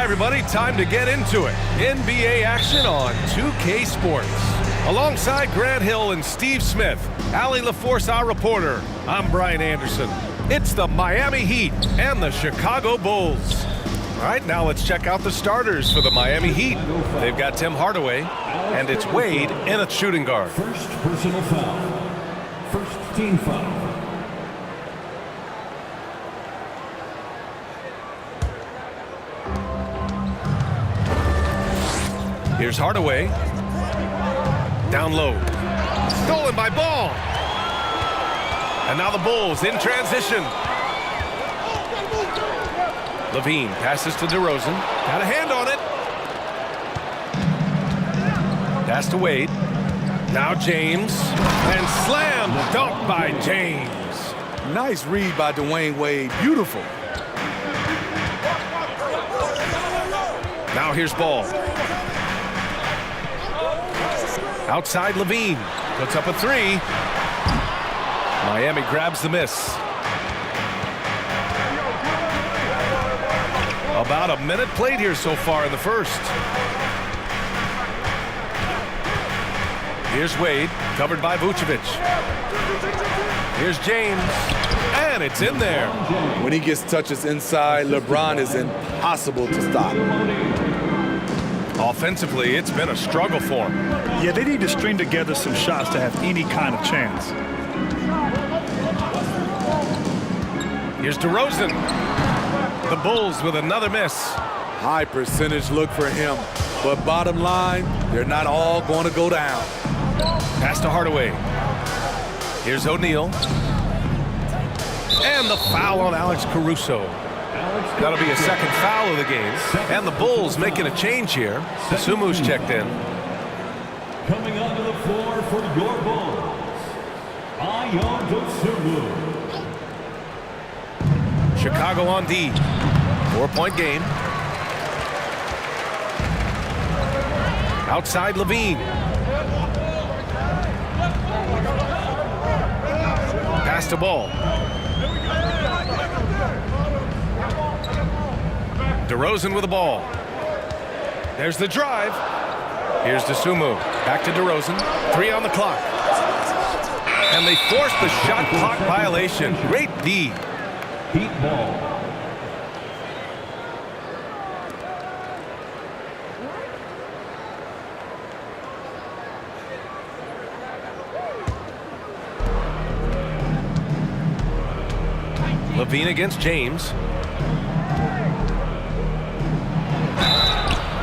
everybody, time to get into it. NBA action on 2K Sports. Alongside Grant Hill and Steve Smith, Allie LaForce, our reporter, I'm Brian Anderson. It's the Miami Heat and the Chicago Bulls. All right, now let's check out the starters for the Miami Heat. They've got Tim Hardaway, and it's Wade in a shooting guard. First personal foul. First team foul. Here's Hardaway. Down low. Stolen by Ball. And now the Bulls in transition. Levine passes to DeRozan. Got a hand on it. Pass to Wade. Now James. And slam dunk by James. Nice read by Dwayne Wade. Beautiful. Now here's Ball. Outside Levine. Puts up a three. Miami grabs the miss. About a minute played here so far in the first. Here's Wade, covered by Vucevic. Here's James, and it's in there. When he gets touches inside, LeBron is impossible to stop. Offensively, it's been a struggle for him. Yeah, they need to string together some shots to have any kind of chance. Here's DeRozan. The Bulls with another miss. High percentage look for him. But bottom line, they're not all going to go down. Pass to Hardaway. Here's O'Neal. And the foul on Alex Caruso. That'll be a second foul of the game. And the Bulls making a change here. Sumu's checked in. Coming onto the floor for your Bulls, Ayo Dosunmu. Chicago on D. 4-point game. Outside Levine. Pass to Ball. DeRozan with the ball. There's the drive. Here's Dosunmu. Back to DeRozan. 3 on the clock. And they force the shot clock violation. Great D. Heat ball. Levine against James.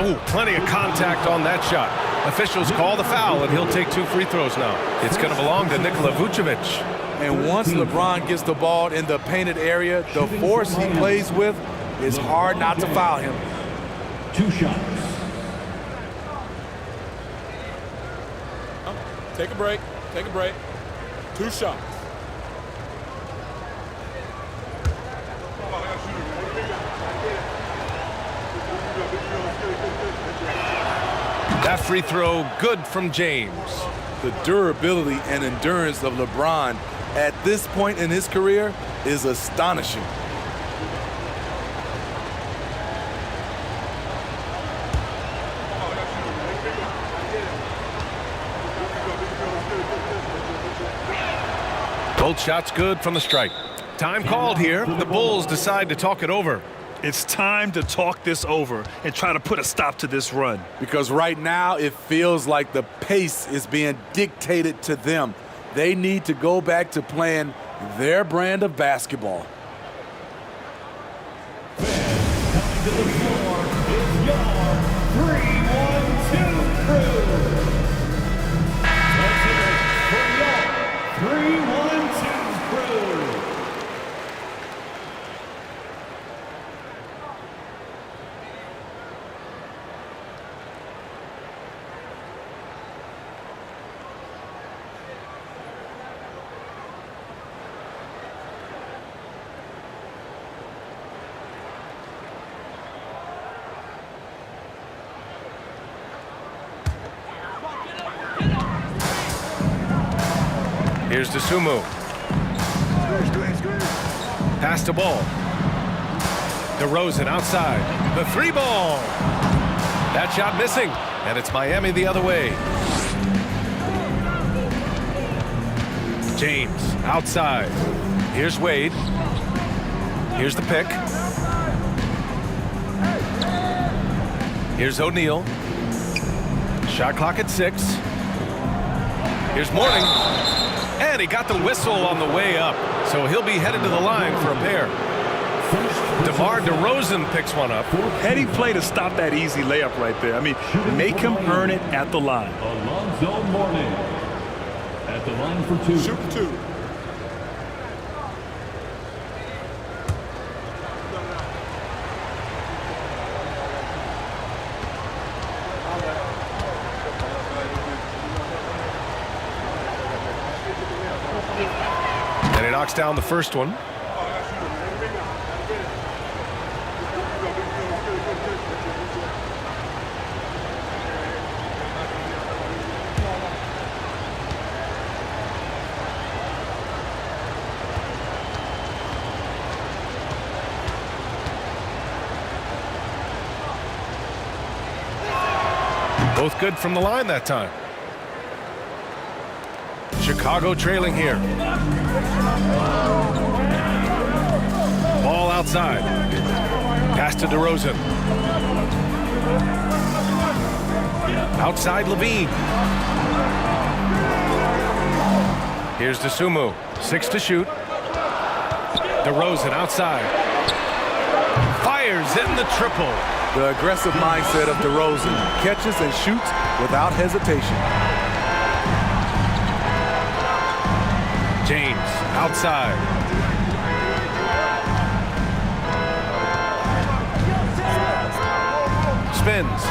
Oh, plenty of contact on that shot. Officials call the foul, and he'll take 2 free throws now. It's going to belong to Nikola Vucevic. And once LeBron gets the ball in the painted area, the force he plays with, it's hard not to foul him. 2 shots. Take a break. Take a break. 2 shots. That free throw good from James. The durability and endurance of LeBron at this point in his career is astonishing. Both shots good from the strike. Time called here. The Bulls decide to talk it over. It's time to talk this over and try to put a stop to this run. Because right now it feels like the pace is being dictated to them. They need to go back to playing their brand of basketball. Coming to the floor is your 3-1-2 crew. Let's hear it for your 3-1-2 crew. Here's Dosunmu. Pass to Ball. DeRozan outside. The three ball. That shot missing, and it's Miami the other way. James outside. Here's Wade. Here's the pick. Here's O'Neal. Shot clock at 6. Here's Mourning. And he got the whistle on the way up. So he'll be headed to the line for a pair. DeMar DeRozan picks one up. Heady play to stop that easy layup right there. I mean, make him earn it at the line. Alonzo Mourning at the line for 2. Shoot 2. And he knocks down the first one. Both good from the line that time. Chicago trailing here. Ball outside. Pass to DeRozan. Outside Levine. Here's DeSumo. 6 to shoot. DeRozan outside. Fires in the triple. The aggressive mindset of DeRozan. Catches and shoots without hesitation. James outside. Spins.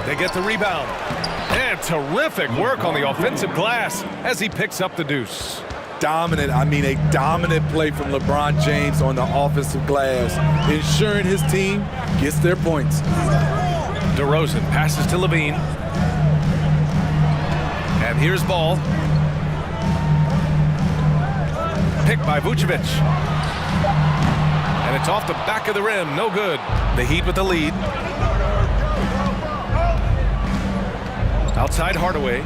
They get the rebound. And terrific work on the offensive glass as he picks up the deuce. Dominant, I mean a dominant play from LeBron James on the offensive glass, ensuring his team gets their points. DeRozan passes to Levine. And here's Ball. Picked by Vucevic. And it's off the back of the rim. No good. The Heat with the lead. Outside Hardaway.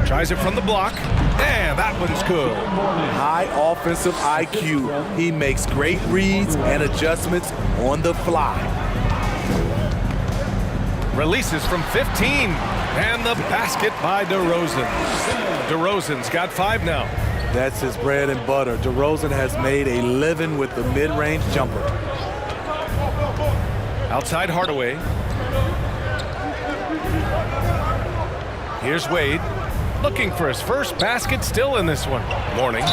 Tries it from the block. And that one's good. High offensive IQ. He makes great reads and adjustments on the fly. Releases from 15. And the basket by DeRozan. DeRozan's got 5 now. That's his bread and butter. DeRozan has made a living with the mid-range jumper. Outside Hardaway. Here's Wade. Looking for his first basket, still in this one. Mourning.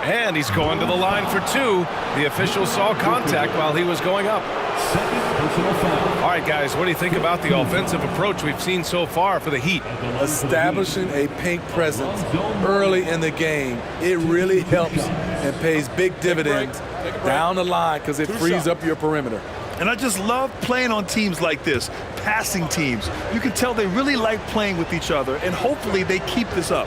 And he's going to the line for 2. The official saw contact while he was going up. All right, guys, what do you think about the offensive approach we've seen so far for the Heat? Establishing a paint presence early in the game, it really helps and pays big dividends down the line because it frees up your perimeter. And I just love playing on teams like this, passing teams. You can tell they really like playing with each other, and hopefully they keep this up.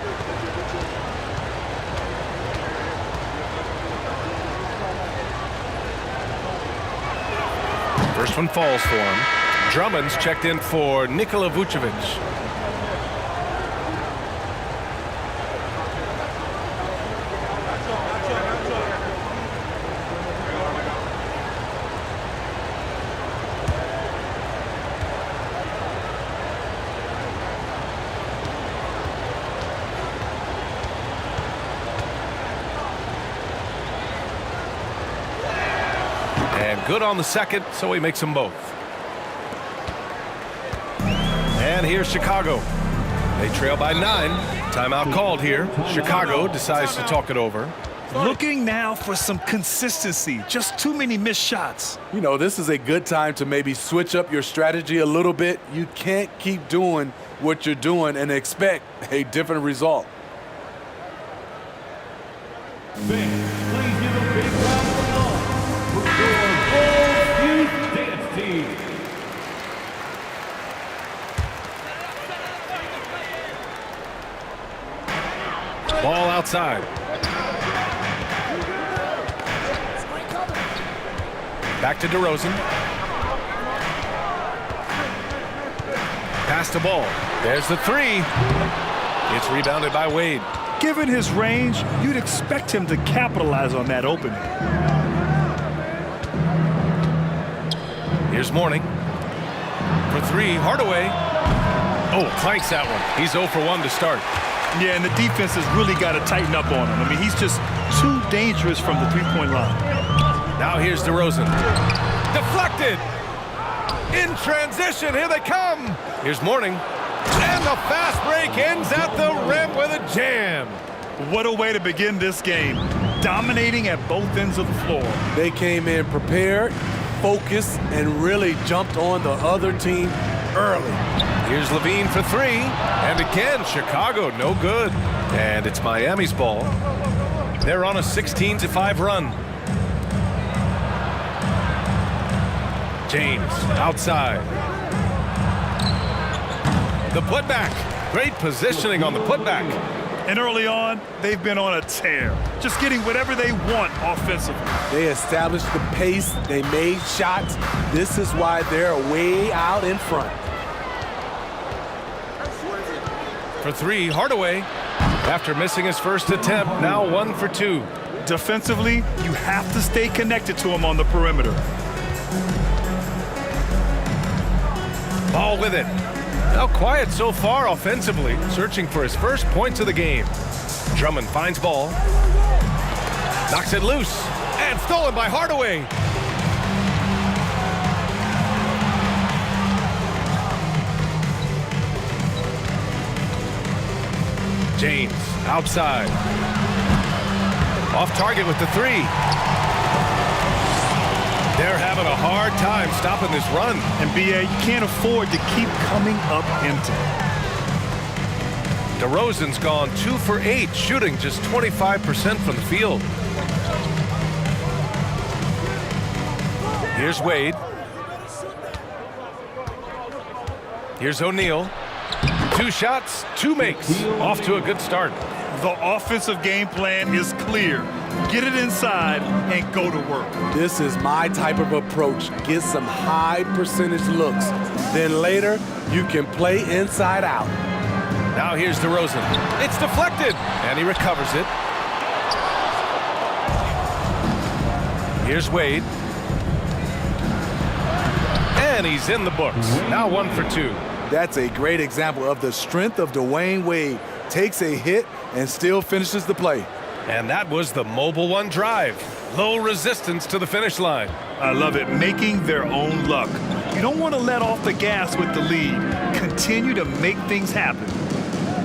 First one falls for him. Drummond's checked in for Nikola Vucevic. And good on the second, so he makes them both. And here's Chicago. They trail by 9. Timeout called here. Chicago decides to talk it over. Looking now for some consistency. Just too many missed shots. You know, this is a good time to maybe switch up your strategy a little bit. You can't keep doing what you're doing and expect a different result. Please give a big round of applause for your Bulls Youth Dance Team. Ball outside. Back to DeRozan. Pass the ball. There's the three. It's rebounded by Wade. Given his range, you'd expect him to capitalize on that opening. Here's Mourning. For three, Hardaway. Oh, clanks that one. He's 0 for 1 to start. Yeah, and the defense has really got to tighten up on him. I mean, he's just too dangerous from the three-point line. Now here's DeRozan. Deflected. In transition, here they come. Here's Mourning. And the fast break ends at the rim with a jam. What a way to begin this game. Dominating at both ends of the floor. They came in prepared, focused, and really jumped on the other team early. Here's Levine for three. And again, Chicago, no good. And it's Miami's ball. They're on a 16-5 run. James outside. The putback. Great positioning on the putback. And early on, they've been on a tear. Just getting whatever they want offensively. They established the pace. They made shots. This is why they're way out in front. For three, Hardaway. After missing his first attempt, now 1 for 2. Defensively, you have to stay connected to him on the perimeter. Ball with it. Now quiet so far offensively, searching for his first points of the game. Drummond finds ball. Knocks it loose. And stolen by Hardaway. James outside. Off target with the three. They're having a hard time stopping this run. And B.A., you can't afford to keep coming up empty. DeRozan's gone 2 for 8, shooting just 25% from the field. Here's Wade. Here's O'Neal. 2 shots, 2 makes. Off to a good start. The offensive game plan is clear. Get it inside and go to work. This is my type of approach. Get some high percentage looks. Then later, you can play inside out. Now here's DeRozan. It's deflected, and he recovers it. Here's Wade. And he's in the books. Now 1 for 2. That's a great example of the strength of Dwayne Wade. Takes a hit and still finishes the play. And that was the Mobile One drive. Low resistance to the finish line. I love it, making their own luck. You don't want to let off the gas with the lead. Continue to make things happen.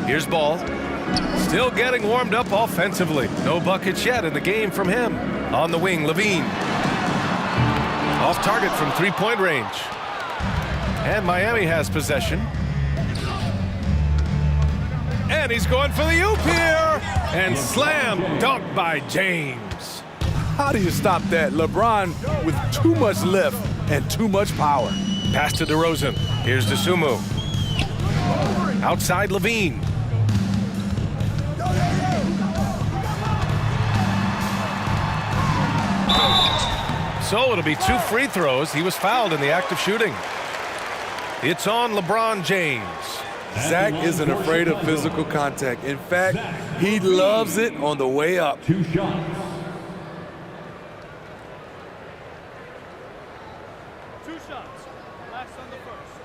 Here's Ball. Still getting warmed up offensively. No buckets yet in the game from him. On the wing, Levine. Off target from three-point range. And Miami has possession. And he's going for the oop here. And slam dunked by James. How do you stop that? LeBron with too much lift and too much power. Pass to DeRozan. Here's DeSumo. Outside Levine. So it'll be 2 free throws. He was fouled in the act of shooting. It's on LeBron James. Zach isn't afraid of physical contact. In fact, he loves it on the way up. 2 shots. Last on the first.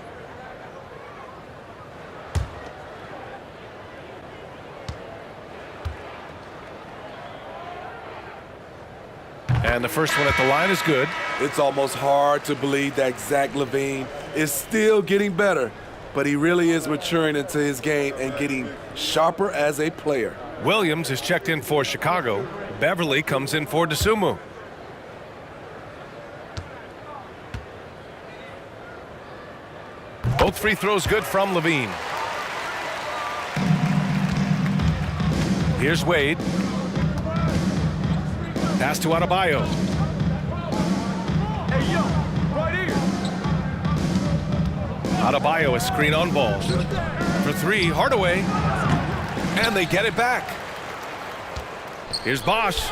And the first one at the line is good. It's almost hard to believe that Zach LaVine is still getting better, but he really is maturing into his game and getting sharper as a player. Williams is checked in for Chicago. Beverly comes in for DeSumo. Both free throws good from Levine. Here's Wade. Pass to Adebayo. Hey, yo, right here. Adebayo, a screen on ball. For 3, Hardaway. And they get it back. Here's Bosch.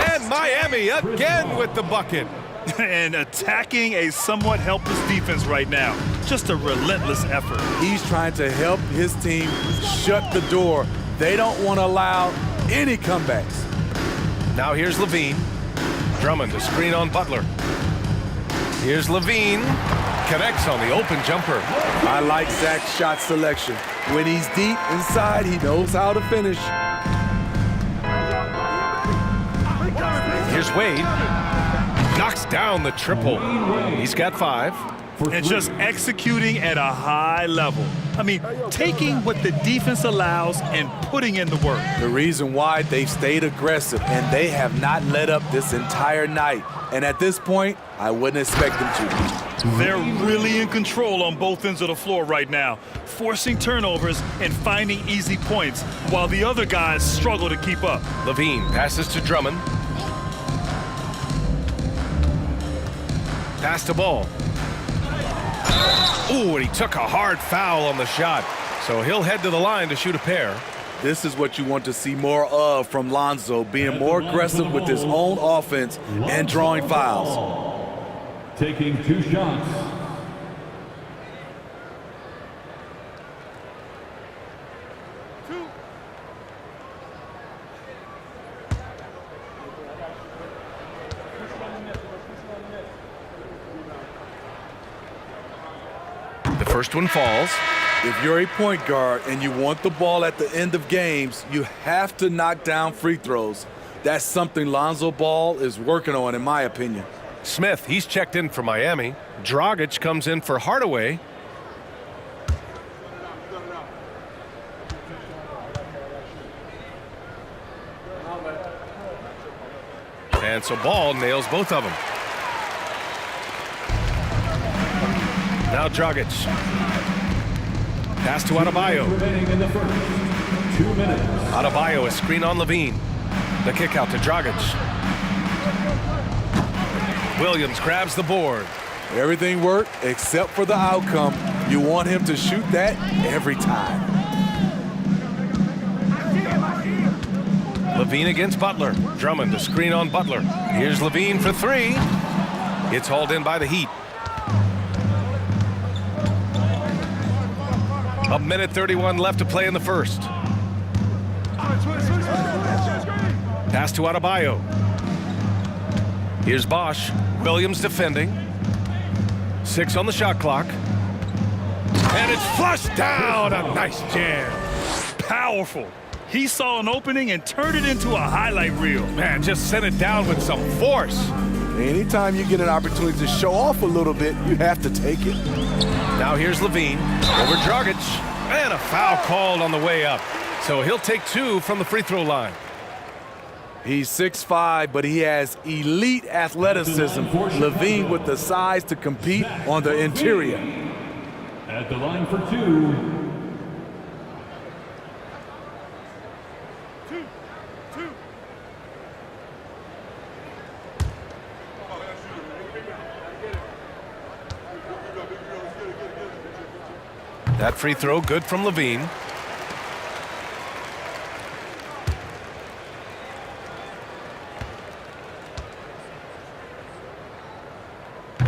And Miami again with the bucket. And attacking a somewhat helpless defense right now. Just a relentless effort. He's trying to help his team shut the door. They don't want to allow any comebacks. Now here's Levine. Drummond to screen on Butler. Here's Levine. Connects on the open jumper. I like Zach's shot selection. When he's deep inside, he knows how to finish. Here's Wade. Knocks down the triple. He's got 5. And just executing at a high level. I mean, taking what the defense allows and putting in the work. The reason why they've stayed aggressive and they have not let up this entire night. And at this point, I wouldn't expect them to. They're really in control on both ends of the floor right now, forcing turnovers and finding easy points while the other guys struggle to keep up. Levine passes to Drummond. Pass to Ball. Ooh, and he took a hard foul on the shot. So he'll head to the line to shoot a pair. This is what you want to see more of from Lonzo, being more aggressive with his own offense and drawing fouls. Taking 2 shots. The first one falls. If you're a point guard and you want the ball at the end of games, you have to knock down free throws. That's something Lonzo Ball is working on, in my opinion. Smith, he's checked in for Miami. Dragic comes in for Hardaway. And so Ball nails both of them. Now Dragic. Pass to Adebayo. Remaining in the first. 2 minutes. Adebayo, a screen on Levine. The kick out to Dragic. Williams grabs the board. Everything worked except for the outcome. You want him to shoot that every time. Levine against Butler. Drummond to screen on Butler. Here's Levine for 3. It's hauled in by the Heat. A minute 31 left to play in the first. Pass to Adebayo. Here's Bosch. Williams defending. 6 on the shot clock. And it's flushed down. A nice jam. Powerful. He saw an opening and turned it into a highlight reel. Man, just sent it down with some force. Anytime you get an opportunity to show off a little bit, you have to take it. Now here's Levine over Dragic. And a foul called on the way up. So he'll take 2 from the free throw line. He's 6'5", but he has elite athleticism. Levine with the size to compete on the interior. At the line for 2. That free throw good from Levine.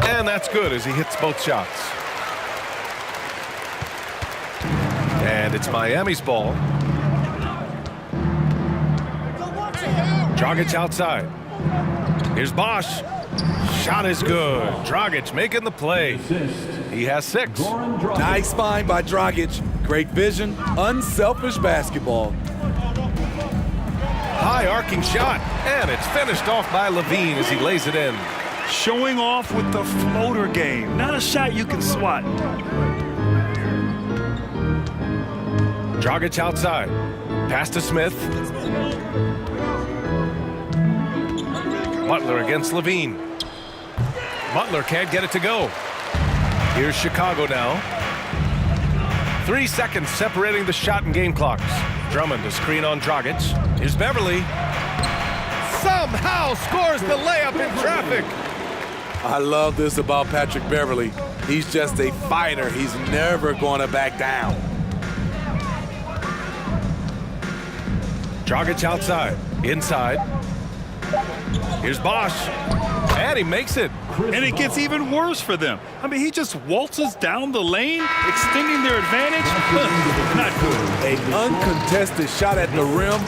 And that's good as he hits both shots. And it's Miami's ball. Dragic outside. Here's Bosch. Shot is good. Dragic making the play. He has 6. Nice find by Dragic. Great vision, unselfish basketball. High arcing shot. And it's finished off by Levine as he lays it in. Showing off with the floater game. Not a shot you can swat. Dragic outside. Pass to Smith. Butler against Levine. Butler can't get it to go. Here's Chicago now. 3 seconds separating the shot and game clocks. Drummond to screen on Dragic. Here's Beverly. Somehow scores the layup in traffic. I love this about Patrick Beverly. He's just a fighter. He's never going to back down. Dragic outside. Inside. Here's Bosch. And he makes it. And it gets even worse for them. I mean, he just waltzes down the lane, extending their advantage. Not good. An uncontested shot at the rim,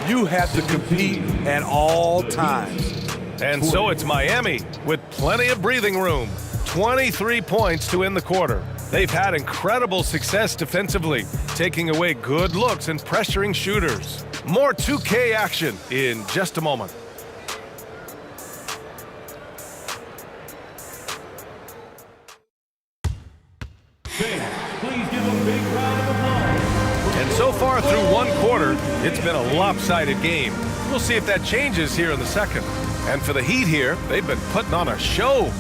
you have to compete at all times. And so it's Miami with plenty of breathing room. 23 points to end the quarter. They've had incredible success defensively, taking away good looks and pressuring shooters. More 2K action in just a moment. Please give a big round of applause. And so far through one quarter, it's been a lopsided game. We'll see if that changes here in the second. And for the Heat here, they've been putting on a show.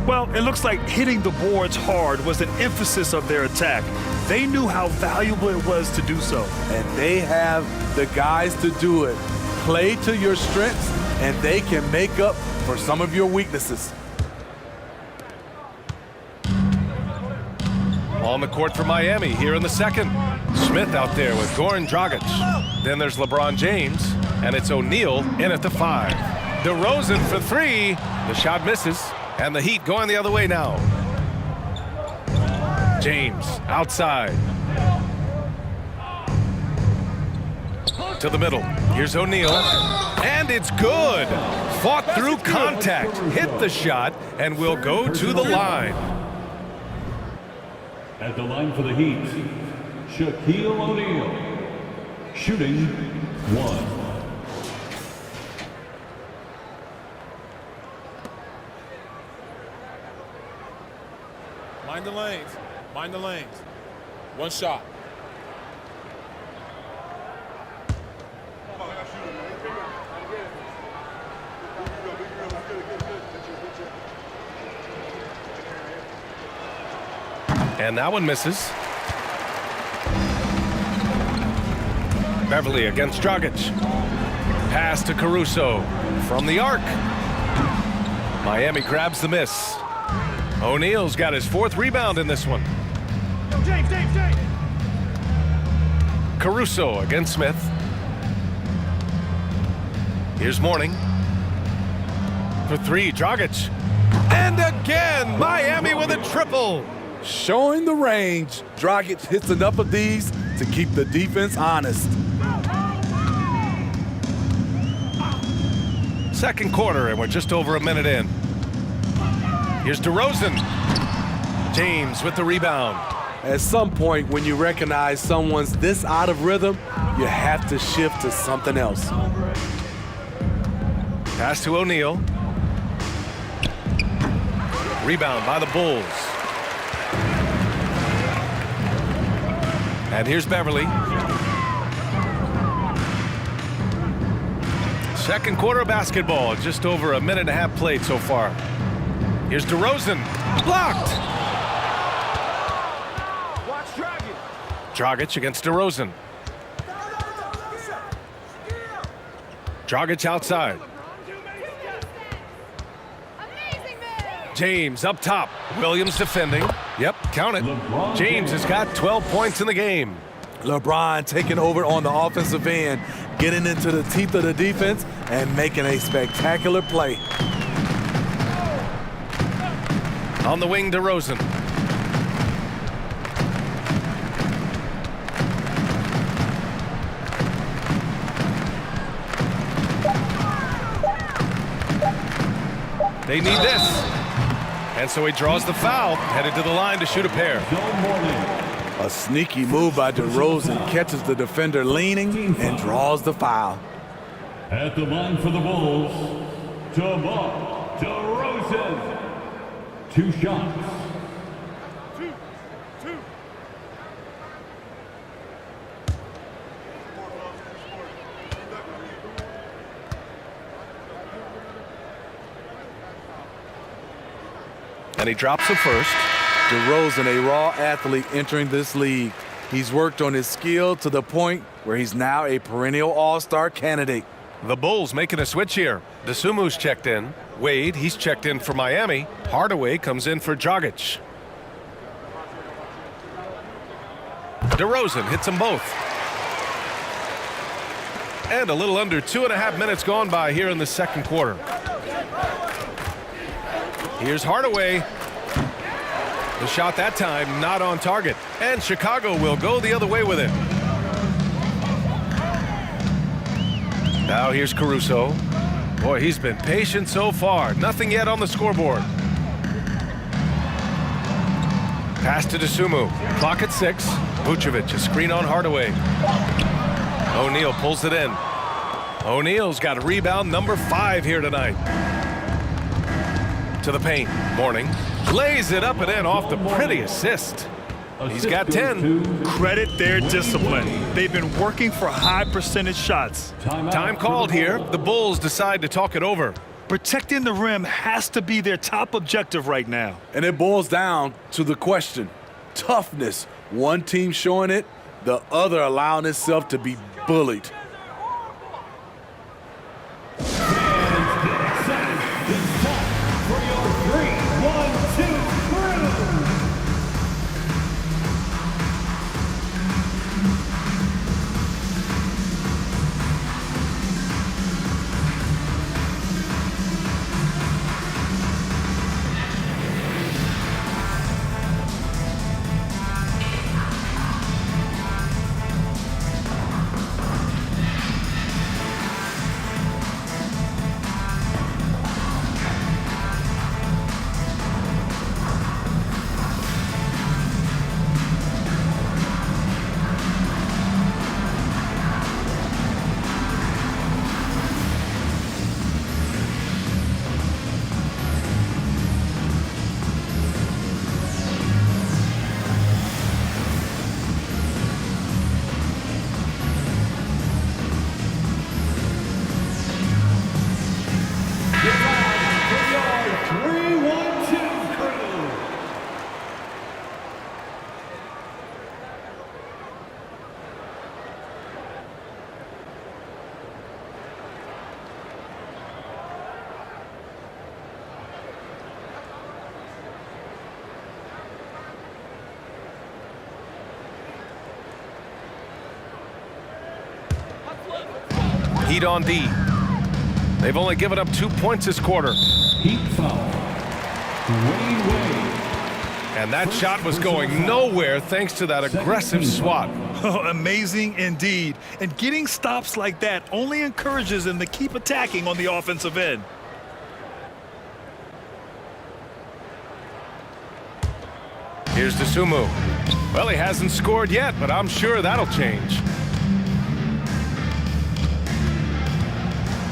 Well, it looks like hitting the boards hard was an emphasis of their attack. They knew how valuable it was to do so. And they have the guys to do it. Play to your strengths, and they can make up for some of your weaknesses. On the court for Miami here in the second. Smith out there with Goran Dragic. Then there's LeBron James, and it's O'Neal in at the 5. DeRozan for 3. The shot misses, and the Heat going the other way now. James outside. To the middle. Here's O'Neal, and it's good. Fought through contact, hit the shot, and will go to the line. At the line for the Heat, Shaquille O'Neal, shooting 1. Mind the lanes. Mind the lanes. One shot. And that one misses. Beverly against Dragic. Pass to Caruso from the arc. Miami grabs the miss. O'Neal's got his 4th rebound in this one. James. Caruso against Smith. Here's Mourning. For 3, Dragic. And again, Miami with a triple. Showing the range, Dragic hits enough of these to keep the defense honest. Second quarter, and we're just over a minute in. Here's DeRozan. James with the rebound. At some point, when you recognize someone's this out of rhythm, you have to shift to something else. Pass to O'Neal. Rebound by the Bulls. And here's Beverly. Second quarter of basketball, just over a minute and a half played so far. Here's DeRozan. Blocked. Watch Dragic. Dragic against DeRozan. Dragic outside. James up top. Williams defending. Yep, count it. James has got 12 points in the game. LeBron taking over on the offensive end, getting into the teeth of the defense and making a spectacular play. On the wing, DeRozan. They need this. And so he draws the foul, headed to the line to shoot a pair. A sneaky move by DeRozan, catches the defender leaning and draws the foul. At the line for the Bulls, DeMar DeRozan. 2 shots. And he drops the first. DeRozan, a raw athlete entering this league. He's worked on his skill to the point where he's now a perennial all-star candidate. The Bulls making a switch here. DeSumu's checked in. Wade, he's checked in for Miami. Hardaway comes in for Dragic. DeRozan hits them both. And a little under 2.5 minutes gone by here in the second quarter. Here's Hardaway. The shot that time not on target. And Chicago will go the other way with it. Now here's Caruso. Boy, he's been patient so far. Nothing yet on the scoreboard. Pass to Dosunmu. Clock at 6. Vucevic, a screen on Hardaway. O'Neal pulls it in. O'Neal's got rebound number 5 here tonight. To the paint. Mourning. Lays it up and in off the pretty assist. He's got 10. Credit their discipline. They've been working for high percentage shots. Time called here. The Bulls decide to talk it over. Protecting the rim has to be their top objective right now. And it boils down to the question. Toughness. One team showing it, the other allowing itself to be bullied. Heat on D. They've only given up 2 points this quarter. Heat foul. Dwayne Wade. And that shot was going nowhere thanks to that aggressive swat. Oh, amazing indeed. And getting stops like that only encourages them to keep attacking on the offensive end. Here's Dosunmu. Well, he hasn't scored yet, but I'm sure that'll change.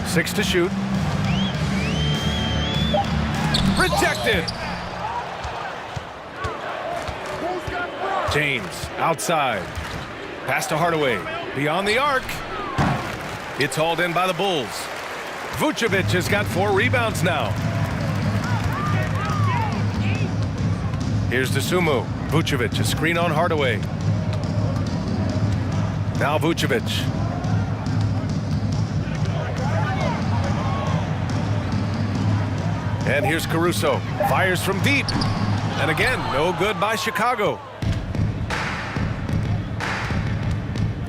6 to shoot. Rejected. James outside. Pass to Hardaway. Beyond the arc. It's hauled in by the Bulls. Vucevic has got 4 rebounds now. Here's Dosunmu. Vucevic, a screen on Hardaway. Now Vucevic. And here's Caruso. Fires from deep. And again, no good by Chicago.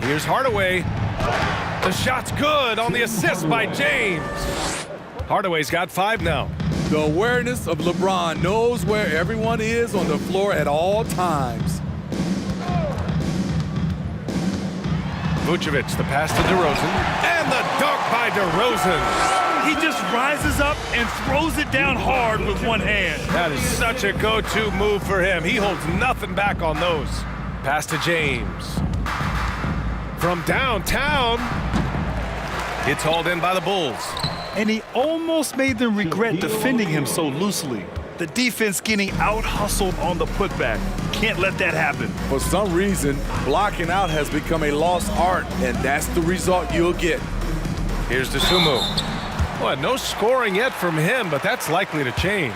Here's Hardaway. The shot's good on the assist by James. Hardaway's got 5 now. The awareness of LeBron knows where everyone is on the floor at all times. Vucevic, the pass to DeRozan. And the dunk by DeRozan. He just rises up and throws it down hard with one hand. That is such a go-to move for him. He holds nothing back on those. Pass to James. From downtown. It's hauled in by the Bulls. And he almost made them regret defending him so loosely. The defense getting out-hustled on the putback. Can't let that happen. For some reason, blocking out has become a lost art, and that's the result you'll get. Here's Dosunmu. Well, no scoring yet from him, but that's likely to change.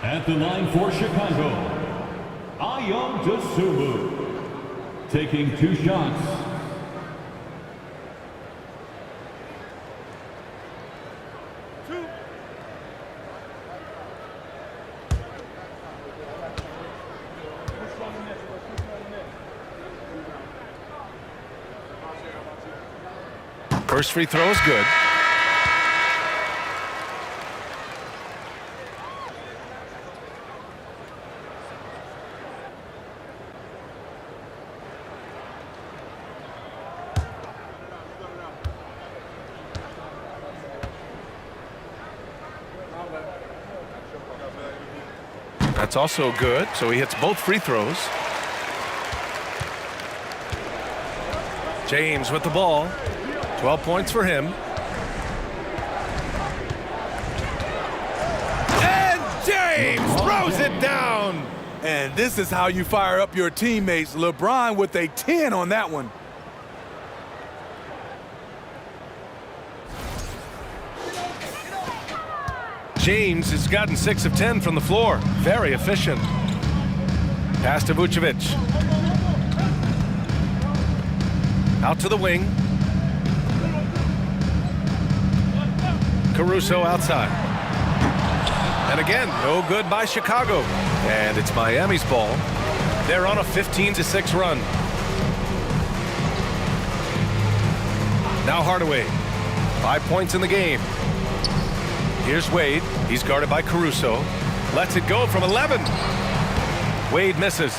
At the line for Chicago, Ayo Dosunmu, taking 2 shots. First free throw is good. That's also good, so he hits both free throws. James with the ball. 12 points for him. And James throws it down. And this is how you fire up your teammates. LeBron with a 10 on that one. James has gotten 6 of 10 from the floor. Very efficient. Pass to Vucevic. Out to the wing. Caruso outside. And again, no good by Chicago. And it's Miami's ball. They're on a 15-6 run. Now Hardaway. 5 points in the game. Here's Wade. He's guarded by Caruso. Lets it go from 11. Wade misses.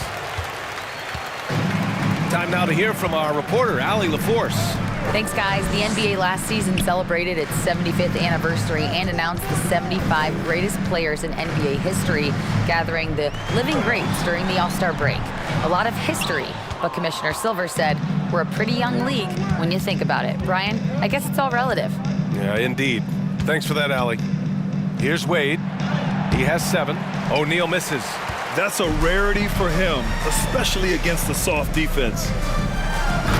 Time now to hear from our reporter, Allie LaForce. Thanks, guys. The NBA last season celebrated its 75th anniversary and announced the 75 greatest players in NBA history, gathering the living greats during the All-Star break. A lot of history, but Commissioner Silver said we're a pretty young league when you think about it. Brian, I guess it's all relative. Yeah, indeed. Thanks for that, Allie. Here's Wade. He has 7. O'Neal misses. That's a rarity for him, especially against the soft defense.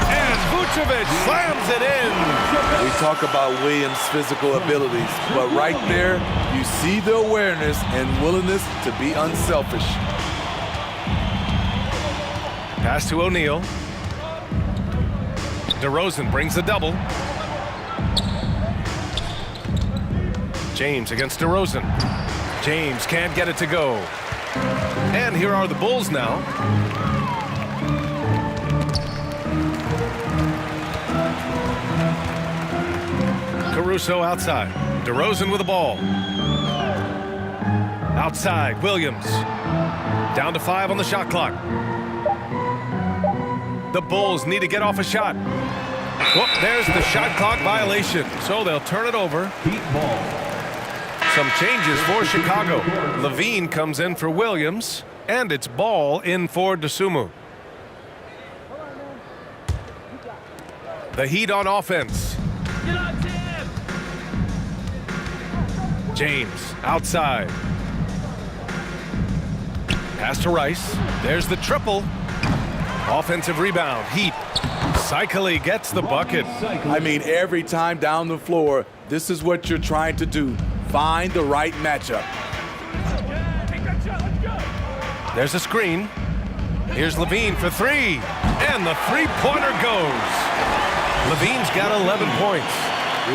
And Vucevic slams it in. We talk about Williams' physical abilities, but right there, you see the awareness and willingness to be unselfish. Pass to O'Neal. DeRozan brings the double. James against DeRozan. James can't get it to go. And here are the Bulls now. Caruso outside. DeRozan with the ball. Outside, Williams. Down to 5 on the shot clock. The Bulls need to get off a shot. Whoop, there's the shot clock violation. So they'll turn it over. Heat ball. Some changes for Chicago. Levine comes in for Williams, and it's Ball in for Dosunmu. The Heat on offense. James outside. Pass to Rice. There's the triple. Offensive rebound. Heat. Cycli gets the bucket. I mean, every time down the floor, this is what you're trying to do. Find the right matchup. There's a screen. Here's Levine for 3. And the three-pointer goes. Levine's got 11 points.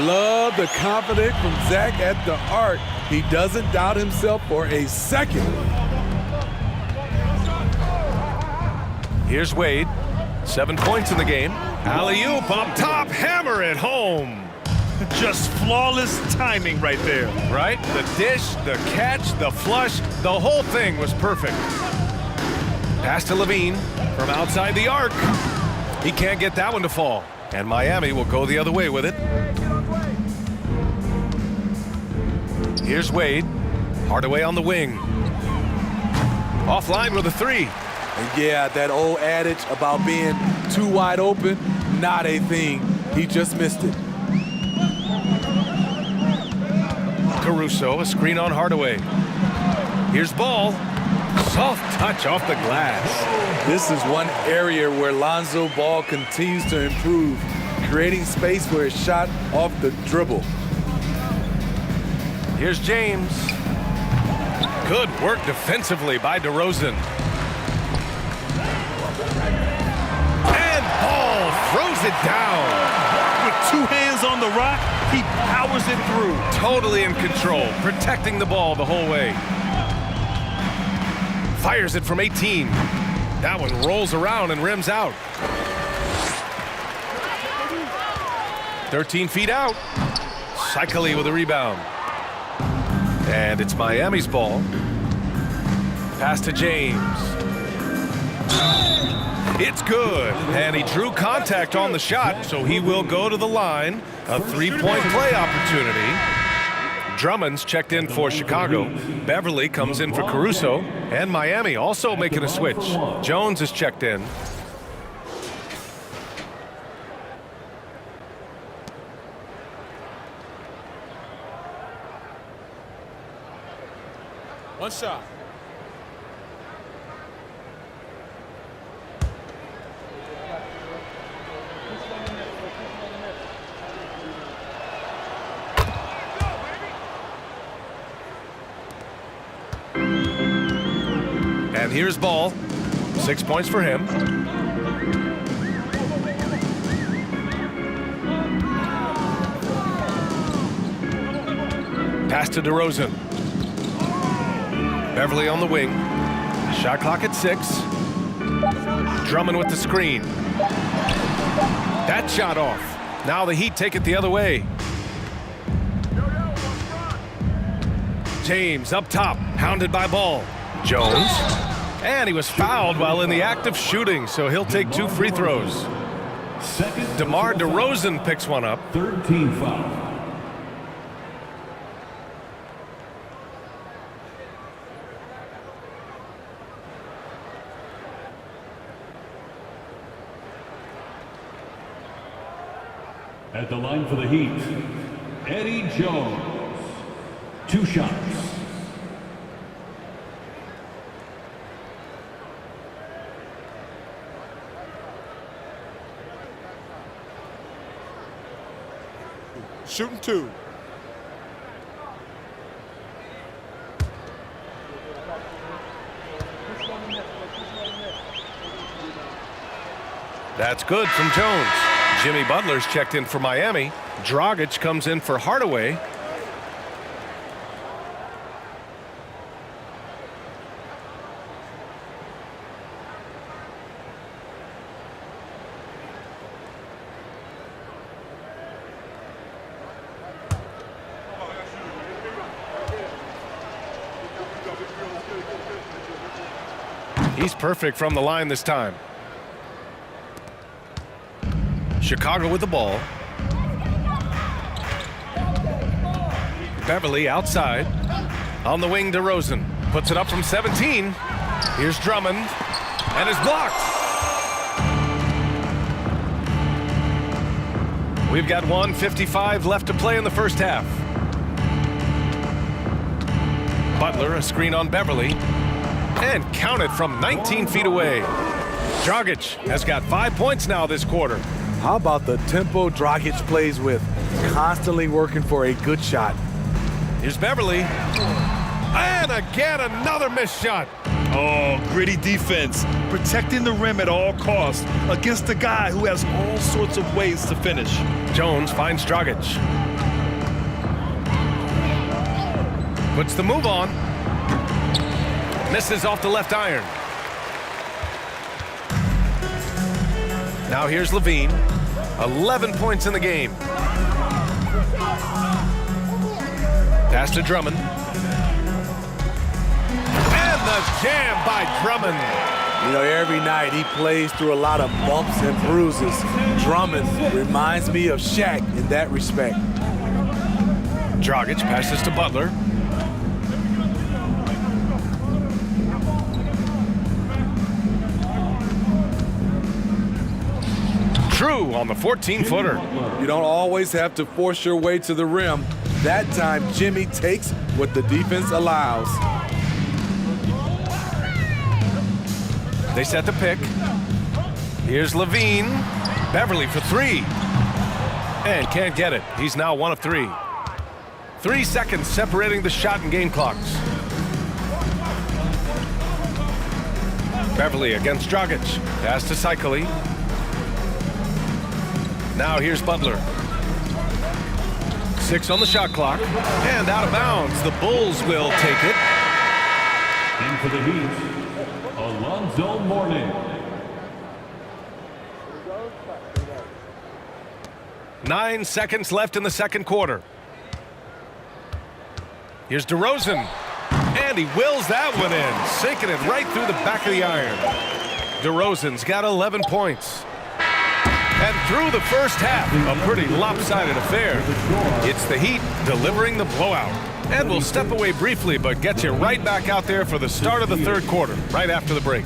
Love the confidence from Zach at the arc. He doesn't doubt himself for a second. Here's Wade. 7 points in the game. Alley-oop up top. Hammer it home. Just flawless timing right there. Right? The dish, the catch, the flush, the whole thing was perfect. Pass to Levine from outside the arc. He can't get that one to fall. And Miami will go the other way with it. Here's Wade. Hardaway on the wing. Offline with a 3. And yeah, that old adage about being too wide open, not a thing. He just missed it. Caruso, a screen on Hardaway. Here's Ball. Soft touch off the glass. This is one area where Lonzo Ball continues to improve, creating space for his shot off the dribble. Here's James. Good work defensively by DeRozan. And Ball throws it down. With 2 hands on the rock, he powers it through. Totally in control, protecting the ball the whole way. Fires it from 18. That one rolls around and rims out. 13 feet out. Cycli with a rebound. And it's Miami's ball. Pass to James. It's good. And he drew contact on the shot, so he will go to the line. A three-point play opportunity. Drummond's checked in for Chicago. Beverly comes in for Caruso. And Miami also making a switch. Jones is checked in. One shot. And here's Ball. 6 points for him. Pass to DeRozan. Beverly on the wing. Shot clock at 6. Drummond with the screen. That shot off. Now the Heat take it the other way. James up top, hounded by Ball. Jones. And he was fouled while in the act of shooting, so he'll take 2 free throws. DeMar DeRozan picks one up. 13 foul. At the line for the Heat, Eddie Jones. 2 shots. Shooting 2. That's good from Jones. Jimmy Butler's checked in for Miami. Dragic comes in for Hardaway. He's perfect from the line this time. Chicago with the ball. Beverly outside. On the wing, DeRozan. Puts it up from 17. Here's Drummond. And is blocked. We've got 1:55 left to play in the first half. Butler, a screen on Beverly. And counted from 19 feet away. Dragic has got 5 points now this quarter. How about the tempo Dragic plays with? Constantly working for a good shot. Here's Beverly. And again, another missed shot. Oh, gritty defense. Protecting the rim at all costs against a guy who has all sorts of ways to finish. Jones finds Dragic. Puts the move on. Misses off the left iron. Now here's Levine. 11 points in the game. Pass to Drummond. And the jam by Drummond. You know, every night he plays through a lot of bumps and bruises. Drummond reminds me of Shaq in that respect. Dragic passes to Butler. True on the 14-footer. You don't always have to force your way to the rim. That time, Jimmy takes what the defense allows. They set the pick. Here's Levine. Beverly for 3. And can't get it. He's now 1 of 3. 3 seconds separating the shot and game clocks. Beverly against Dragic. Pass to Cycli. Now here's Butler. 6 on the shot clock. And out of bounds. The Bulls will take it. In for the Heat, Alonzo Mourning. 9 seconds left in the second quarter. Here's DeRozan. And he wills that one in, sinking it right through the back of the iron. DeRozan's got 11 points. And through the first half, a pretty lopsided affair. It's the Heat delivering the blowout. And we'll step away briefly, but get you right back out there for the start of the third quarter, right after the break.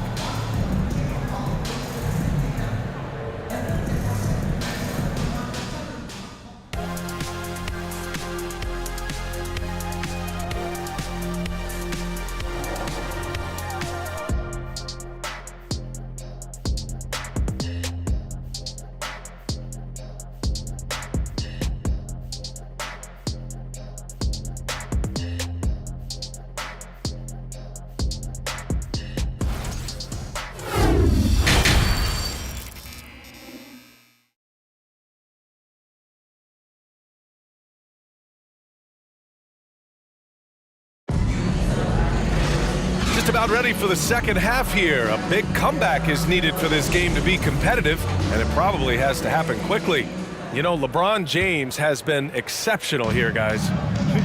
Just about ready for the second half here. A big comeback is needed for this game to be competitive, and it probably has to happen quickly. You know, LeBron James has been exceptional here, guys.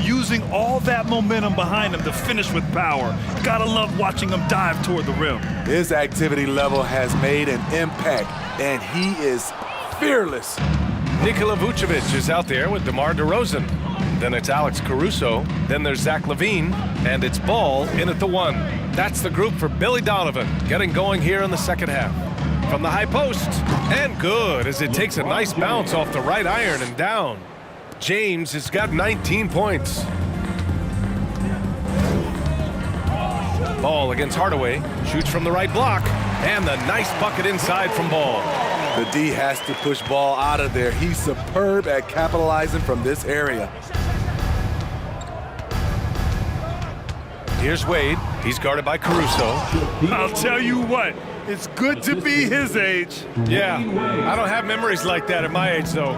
Using all that momentum behind him to finish with power. Gotta love watching him dive toward the rim. His activity level has made an impact, and he is fearless. Nikola Vucevic is out there with DeMar DeRozan. Then it's Alex Caruso. Then there's Zach LaVine. And it's Ball in at the 1. That's the group for Billy Donovan, getting going here in the second half. From the high post. And good, as it takes a nice bounce off the right iron and down. James has got 19 points. Ball against Hardaway. Shoots from the right block. And the nice bucket inside from Ball. The D has to push Ball out of there. He's superb at capitalizing from this area. Here's Wade. He's guarded by Caruso. I'll tell you what, it's good to be his age. Yeah, I don't have memories like that at my age, though.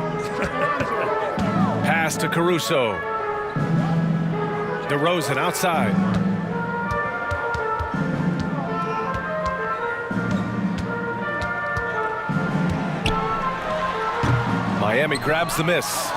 Pass to Caruso. DeRozan outside. Miami grabs the miss.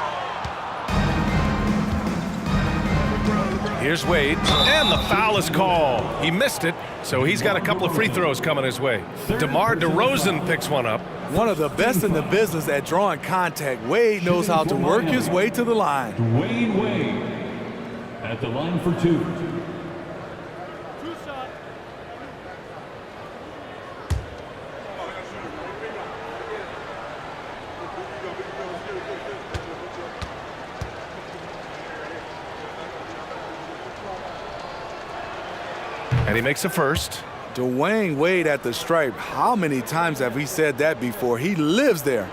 Here's Wade, and the foul is called. He missed it, so he's got a couple of free throws coming his way. DeMar DeRozan picks one up. One of the best in the business at drawing contact. Wade knows how to work his way to the line. Dwayne Wade at the line for 2. And he makes a first. Dwayne Wade at the stripe. How many times have we said that before? He lives there.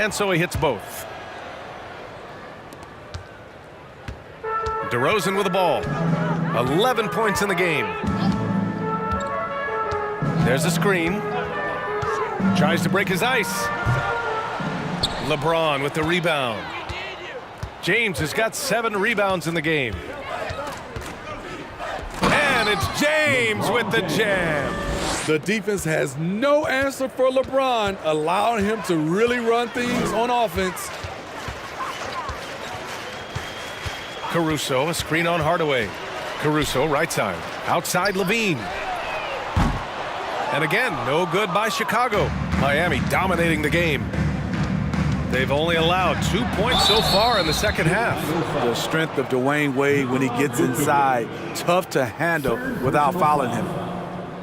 And so he hits both. DeRozan with the ball. 11 points in the game. There's a screen. Tries to break his ice. LeBron with the rebound. James has got 7 rebounds in the game. And it's James with the jam. The defense has no answer for LeBron, allowing him to really run things on offense. Caruso, a screen on Hardaway. Caruso, right side. Outside LaVine. And again, no good by Chicago. Miami dominating the game. They've only allowed 2 points so far in the second half. The strength of Dwayne Wade when he gets inside, tough to handle without fouling him.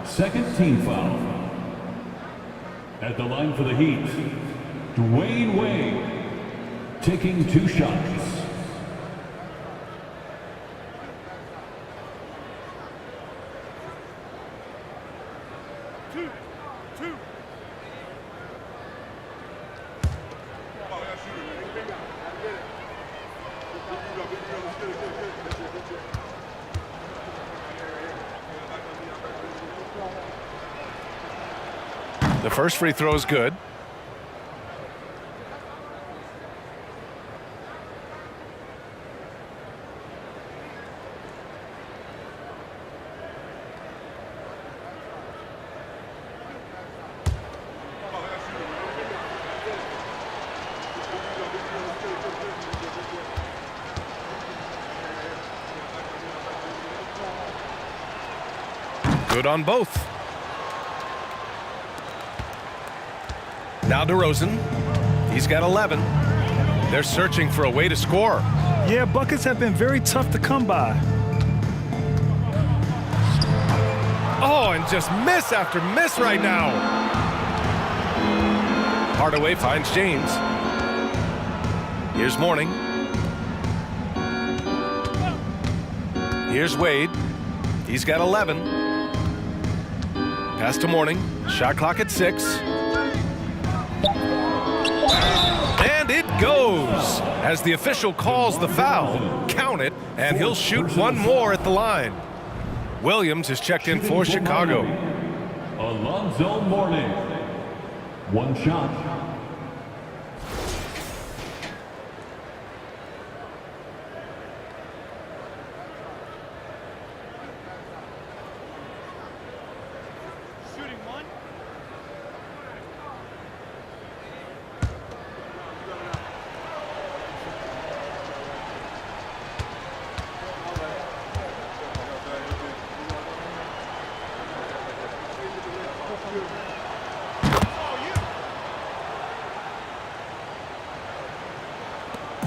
Second team foul. At the line for the Heat, Dwayne Wade taking 2 shots. The first free throw is good. Good on both. Now DeRozan. He's got 11. They're searching for a way to score. Yeah, buckets have been very tough to come by. Oh, and just miss after miss right now. Hardaway finds James. Here's Mourning. Here's Wade. He's got 11. Pass to Mourning. Shot clock at 6. And it goes. As the official calls the foul, count it, and he'll shoot one more at the line. Williams is checked in for Chicago. Alonzo Mourning. One shot. Shooting one.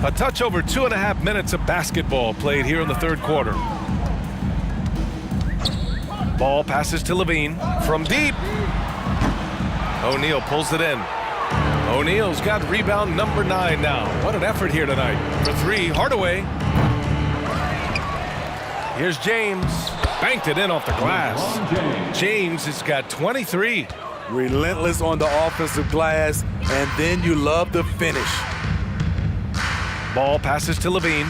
A touch over 2.5 minutes of basketball played here in the third quarter. Ball passes to Levine from deep. O'Neal pulls it in. O'Neal's got rebound number 9 now. What an effort here tonight. For 3, Hardaway. Here's James. Banked it in off the glass. James has got 23. Relentless on the offensive glass, and then you love the finish. Ball passes to Levine.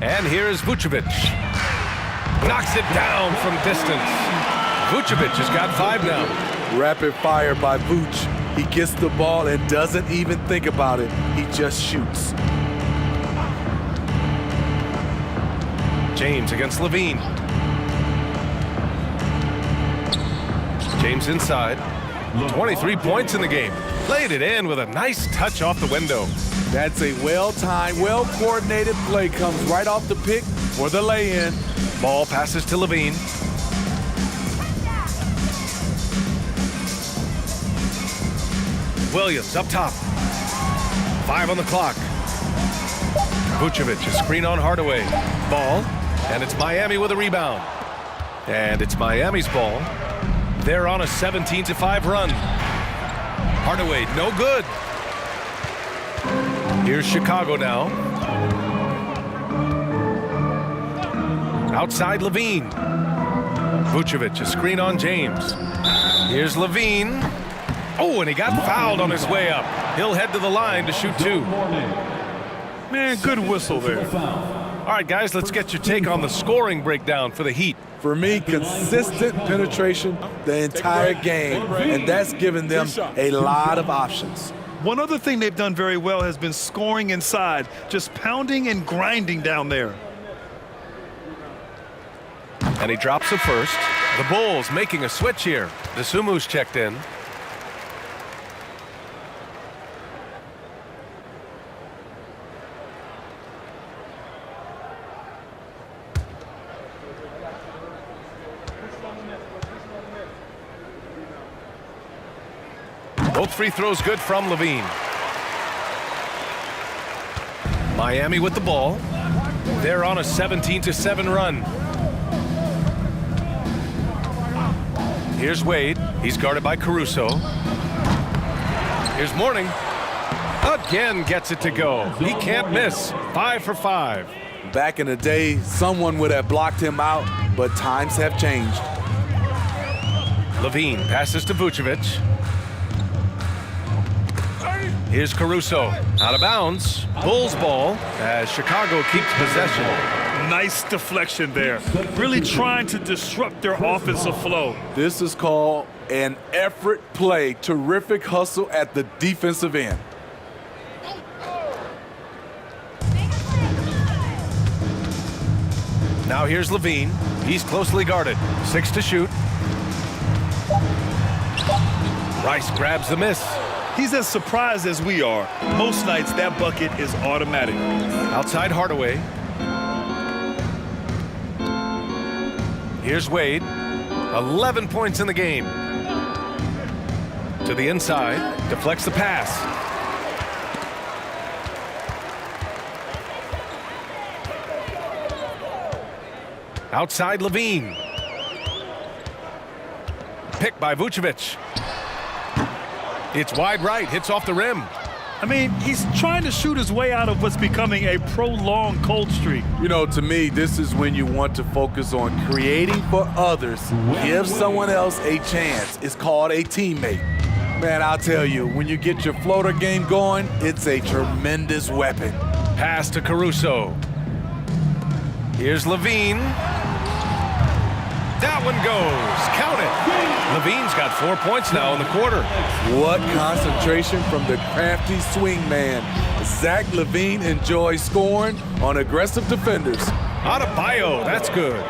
And here is Vucevic. Knocks it down from distance. Vucevic has got 5 now. Rapid fire by Vooch. He gets the ball and doesn't even think about it. He just shoots. James against Levine. James inside. 23 points in the game. Played it in with a nice touch off the window. That's a well-timed, well-coordinated play. Comes right off the pick for the lay-in. Ball passes to Levine. Williams up top. 5 on the clock. Vucevic, a screen on Hardaway. Ball, and it's Miami with a rebound. And it's Miami's ball. They're on a 17-5 run. Hardaway, no good. Here's Chicago now. Outside Levine. Vucevic, a screen on James. Here's Levine. Oh, and he got fouled on his way up. He'll head to the line to shoot 2. Man, good whistle there. All right, guys, let's get your take on the scoring breakdown for the Heat. For me, consistent penetration the entire game, and that's given them a lot of options. One other thing they've done very well has been scoring inside, just pounding and grinding down there. And he drops the first. The Bulls making a switch here. Desumu's checked in. Both free throws good from Levine. Miami with the ball. They're on a 17-7 run. Here's Wade. He's guarded by Caruso. Here's Mourning. Again gets it to go. He can't miss. 5 for 5. Back in the day, someone would have blocked him out, but times have changed. Levine passes to Vucevic. Here's Caruso. Out of bounds. Bulls ball as Chicago keeps possession. Nice deflection there. Really trying to disrupt their offensive flow. This is called an effort play. Terrific hustle at the defensive end. Now here's Levine. He's closely guarded. 6 to shoot. Rice grabs the miss. He's as surprised as we are. Most nights, that bucket is automatic. Outside Hardaway. Here's Wade. 11 points in the game. To the inside. Deflects the pass. Outside Levine. Picked by Vucevic. It's wide right, hits off the rim. I mean, he's trying to shoot his way out of what's becoming a prolonged cold streak. You know, to me, this is when you want to focus on creating for others. Give someone else a chance. It's called a teammate. Man, I'll tell you, when you get your floater game going, it's a tremendous weapon. Pass to Caruso. Here's Levine. That one goes. Count it. Levine's got 4 points now in the quarter. What concentration from the crafty swing man. Zach LaVine enjoys scoring on aggressive defenders. Adebayo, that's good.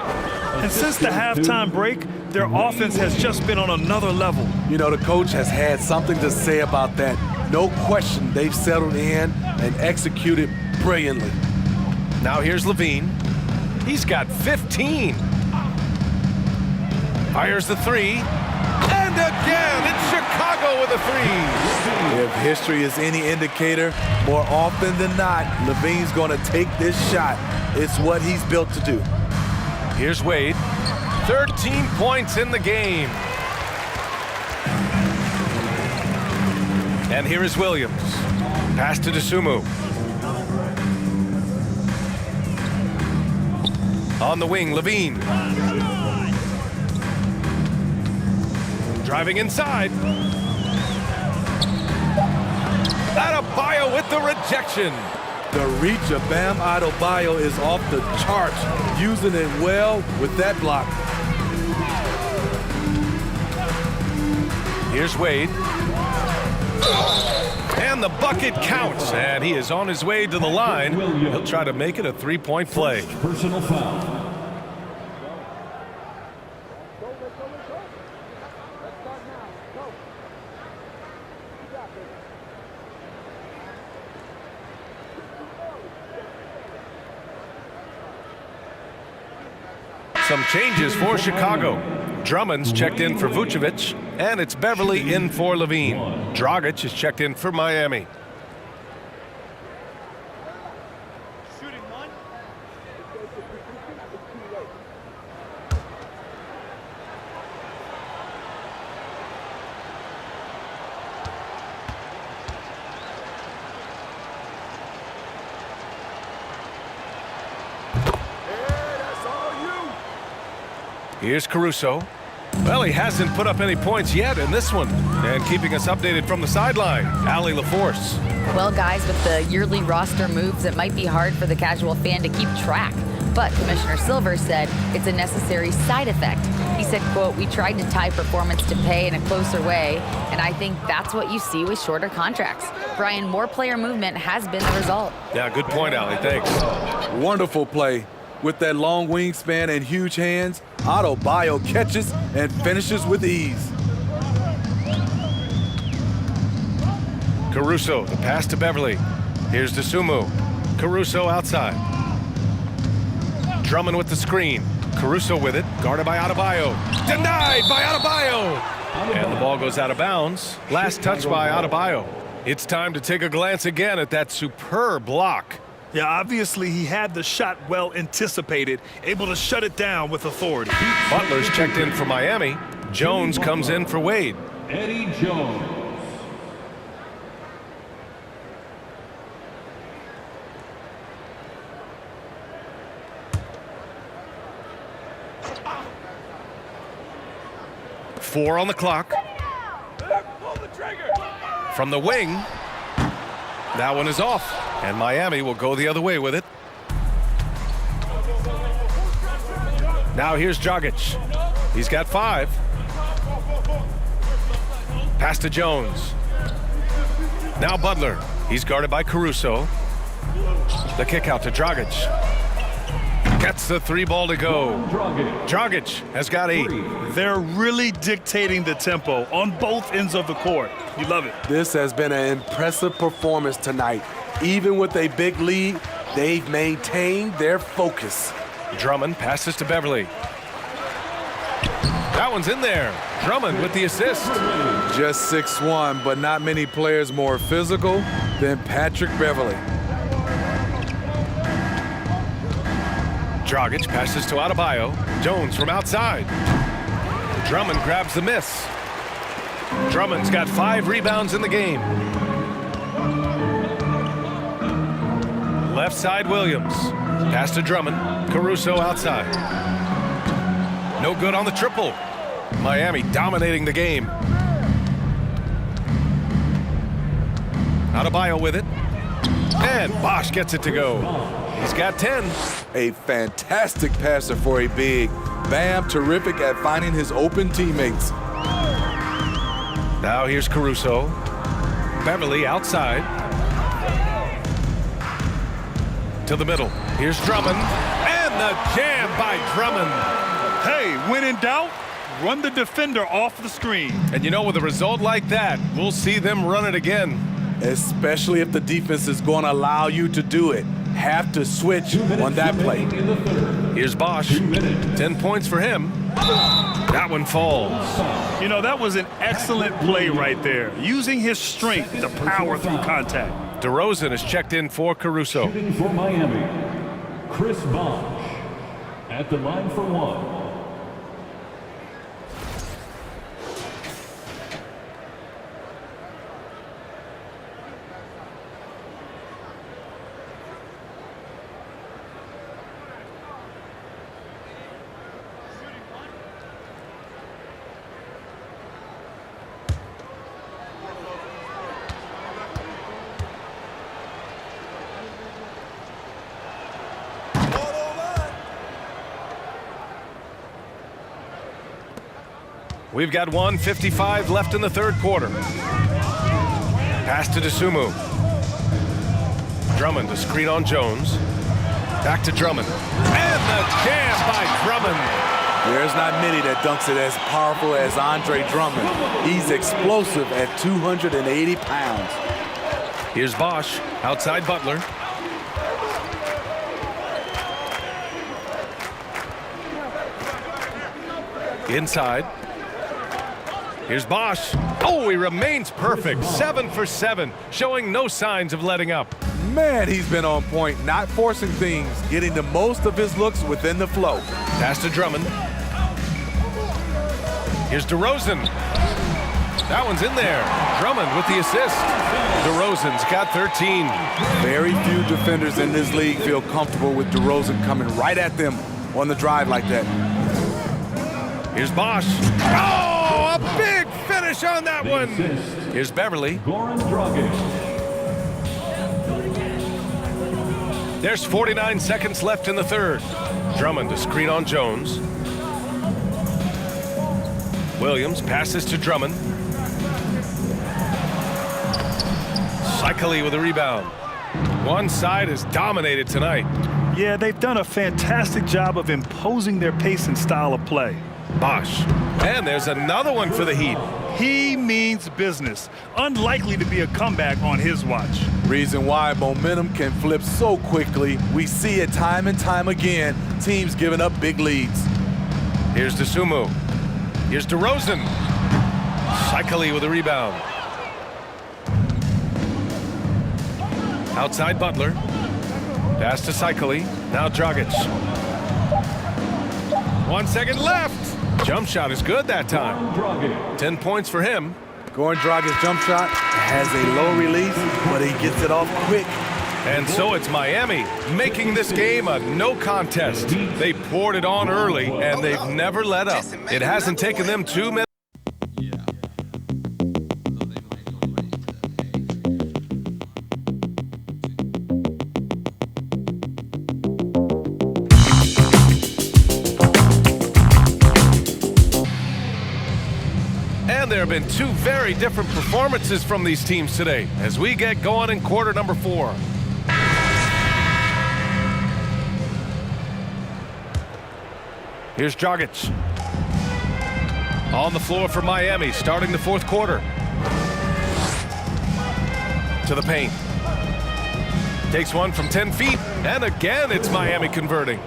And since the halftime break, their offense has just been on another level. You know, the coach has had something to say about that. No question, they've settled in and executed brilliantly. Now here's Levine. He's got 15. Fires the three. And again, it's Chicago with a three. If history is any indicator, more often than not, Levine's going to take this shot. It's what he's built to do. Here's Wade. 13 points in the game. And here is Williams. Pass to Dosunmu. On the wing, Levine. Driving inside. Adebayo with the rejection. The reach of Bam Adebayo is off the charts, using it well with that block. Here's Wade. And the bucket counts, and he is on his way to the line. He'll try to make it a three-point play. Personal foul. Some changes for Chicago. Drummond's checked in for Vucevic, and it's Beverly in for Levine. Dragic is checked in for Miami. Shooting one. Here's Caruso. Well, he hasn't put up any points yet in this one. And keeping us updated from the sideline, Allie LaForce. Well, guys, with the yearly roster moves, it might be hard for the casual fan to keep track. But Commissioner Silver said it's a necessary side effect. He said, quote, "We tried to tie performance to pay in a closer way, and I think that's what you see with shorter contracts." Brian, more player movement has been the result. Yeah, good point, Allie. Thanks. Wonderful play. With that long wingspan and huge hands, Adebayo catches and finishes with ease. Caruso, the pass to Beverly. Here's Dosunmu. Caruso outside. Drummond with the screen. Caruso with it, guarded by Adebayo. Denied by Adebayo! And the ball goes out of bounds. Last touch by Adebayo. It's time to take a glance again at that superb block. Yeah, obviously he had the shot well anticipated, able to shut it down with authority. Butler's checked in for Miami. Jones comes in for Wade. Eddie Jones. Four on the clock. From the wing. That one is off, and Miami will go the other way with it. Now here's Dragic. He's got 5. Pass to Jones. Now Butler. He's guarded by Caruso. The kick out to Dragic. Gets the 3 ball to go. Dragic has got 8. They're really dictating the tempo on both ends of the court. You love it. This has been an impressive performance tonight. Even with a big lead, they've maintained their focus. Drummond passes to Beverly. That one's in there. Drummond with the assist. Just 6'1", but not many players more physical than Patrick Beverly. Dragic passes to Adebayo. Jones from outside. Drummond grabs the miss. Drummond's got 5 rebounds in the game. Left side, Williams. Pass to Drummond. Caruso outside. No good on the triple. Miami dominating the game. Adebayo with it. And Bosch gets it to go. He's got 10. A fantastic passer for a big. Bam, terrific at finding his open teammates. Now here's Caruso. Beverly outside. To the middle. Here's Drummond. And the jam by Drummond. Hey, when in doubt, run the defender off the screen. And you know, with a result like that, we'll see them run it again. Especially if the defense is going to allow you to do it. Have to switch on that play. Here's Bosch. 10 points for him. That one falls. You know, that was an excellent play right there. Using his strength to power through contact. DeRozan is checked in for Caruso. Shooting for Miami, Chris Bosh at the line for 1. We've got 1:55 left in the third quarter. Pass to Dosunmu. Drummond to screen on Jones. Back to Drummond. And the jam by Drummond. There's not many that dunks it as powerful as Andre Drummond. He's explosive at 280 pounds. Here's Bosch outside Butler. Inside. Here's Bosch. Oh, he remains perfect. 7 for 7, showing no signs of letting up. Man, he's been on point, not forcing things, getting the most of his looks within the flow. Pass to Drummond. Here's DeRozan. That one's in there. Drummond with the assist. DeRozan's got 13. Very few defenders in this league feel comfortable with DeRozan coming right at them on the drive like that. Here's Bosch. Oh, a big finish on that one. Here's Beverly. Goran Dragic. There's 49 seconds left in the third. Drummond to screen on Jones. Williams passes to Drummond. Cycli with a rebound. One side is dominated tonight. Yeah, they've done a fantastic job of imposing their pace and style of play. Bosch. And there's another one for the Heat. He means business. Unlikely to be a comeback on his watch. Reason why momentum can flip so quickly. We see it time and time again. Teams giving up big leads. Here's Dosunmu. Here's DeRozan. Cycli with a rebound. Outside Butler. Pass to Cycli. Now Dragic. 1 second left. Jump shot is good that time. 10 points for him. Goran Dragic's jump shot has a low release, but he gets it off quick. And so it's Miami making this game a no contest. They poured it on early, and they've never let up. It hasn't taken them 2 minutes. been two very different performances from these teams today as we get going in quarter number 4. Here's Dragic. On the floor for Miami, starting the fourth quarter. To the paint. Takes one from 10 feet, and again it's Miami converting.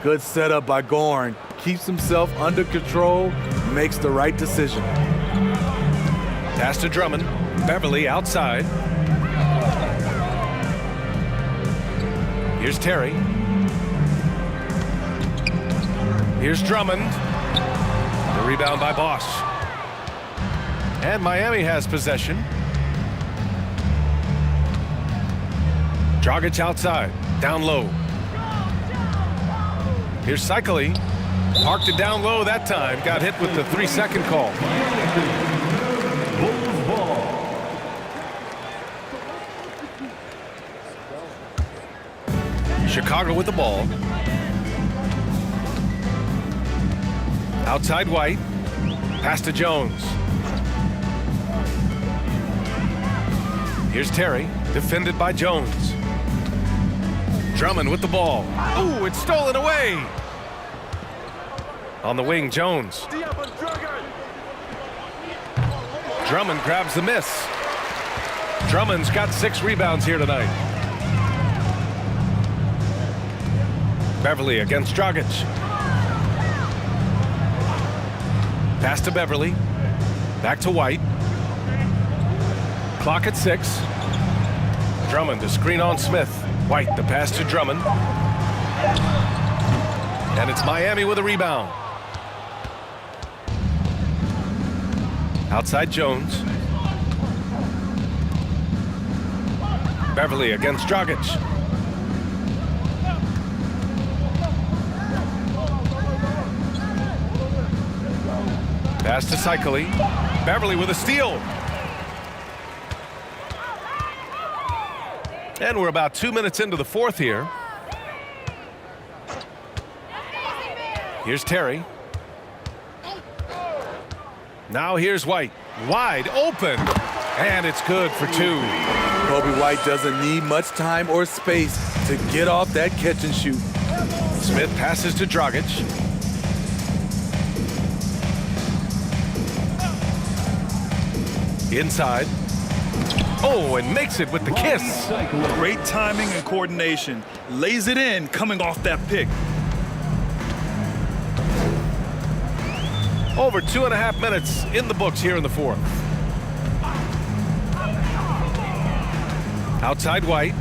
Good setup by Goran. Keeps himself under control, makes the right decision. Pass to Drummond. Beverly outside. Here's Terry. Here's Drummond. The rebound by Bosch. And Miami has possession. Dragic outside, down low. Here's Cycli. Parked it down low that time. Got hit with the 3-second call. Bulls ball. Chicago with the ball. Outside White. Pass to Jones. Here's Terry, defended by Jones. Drummond with the ball. Ooh, it's stolen away. On the wing, Jones. Drummond grabs the miss. Drummond's got 6 rebounds here tonight. Beverly against Dragic. Pass to Beverly. Back to White. Clock at 6. Drummond, the screen on Smith. White, the pass to Drummond. And it's Miami with a rebound. Outside Jones. Beverly against Dragic. Pass to Cycli. Beverly with a steal. And we're about 2 minutes into the fourth here. Here's Terry. Now here's White. Wide open. And it's good for 2. Coby White doesn't need much time or space to get off that catch and shoot. Smith passes to Dragic. Inside. Oh, and makes it with the kiss. Great timing and coordination. Lays it in coming off that pick. Over 2.5 minutes in the books here in the fourth. Outside White.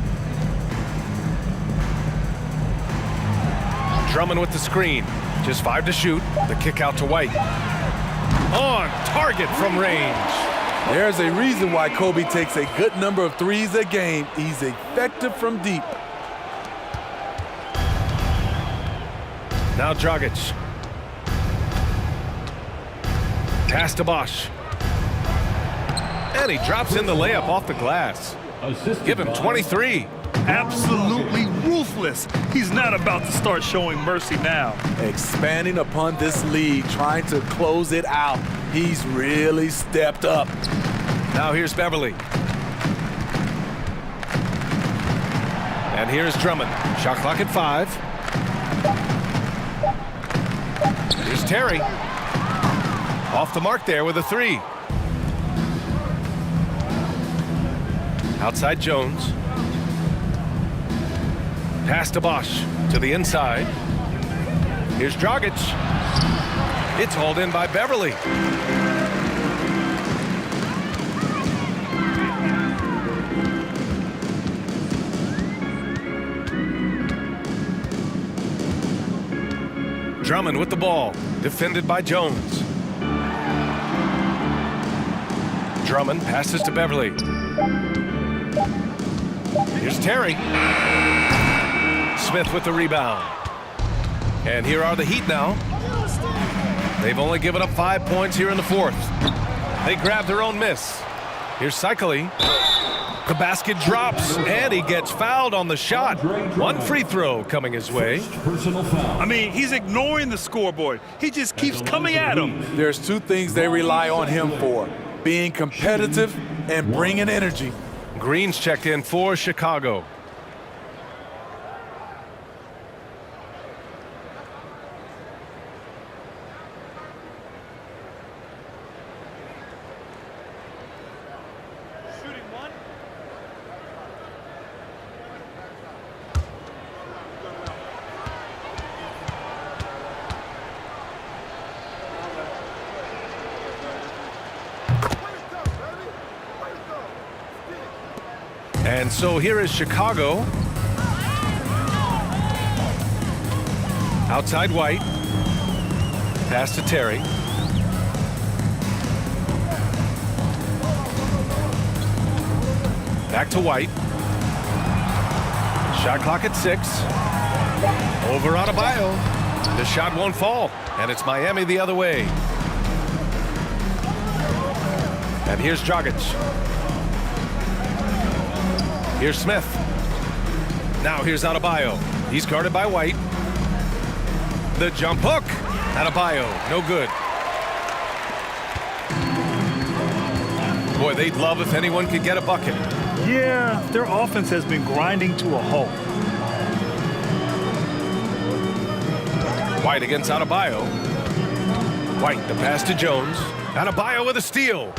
Drummond with the screen. Just 5 to shoot. The kick out to White. On target from range. There's a reason why Coby takes a good number of threes a game. He's effective from deep. Now Dragic. Pass to Bosch. And he drops in the layup off the glass. Give him 23. Absolutely ruthless. He's not about to start showing mercy now. Expanding upon this lead, trying to close it out. He's really stepped up. Now here's Beverly. And here's Drummond. Shot clock at 5. Here's Terry. Off the mark there with a 3. Outside Jones. Pass to Bosch to the inside. Here's Dragic. It's hauled in by Beverly. Drummond with the ball, defended by Jones. Drummond passes to Beverly. Here's Terry. Smith with the rebound. And here are the Heat now. They've only given up 5 points here in the fourth. They grab their own miss. Here's Cycli. The basket drops, and he gets fouled on the shot. 1 free throw coming his way. Personal foul. I mean, he's ignoring the scoreboard. He just keeps coming at him. There's 2 things they rely on him for. being competitive and bringing energy. Green's checked in for Chicago. Shooting one. And so here is Chicago. Outside White. Pass to Terry. Back to White. Shot clock at 6. Over Adebayo. The shot won't fall. And it's Miami the other way. And here's Dragic. Here's Smith. Now here's Adebayo. He's guarded by White. The jump hook. Adebayo, no good. Boy, they'd love if anyone could get a bucket. Yeah, their offense has been grinding to a halt. White against Adebayo. White, the pass to Jones. Adebayo with a steal.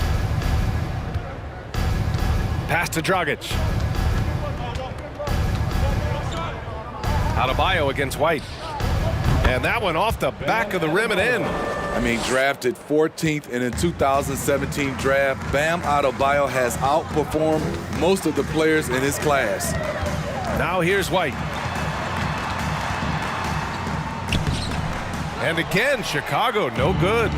Pass to Dragic. Adebayo against White. And that one off the back of the rim and in. I mean, drafted 14th in the 2017 draft, Bam Adebayo has outperformed most of the players in his class. Now here's White. And again, Chicago, no good.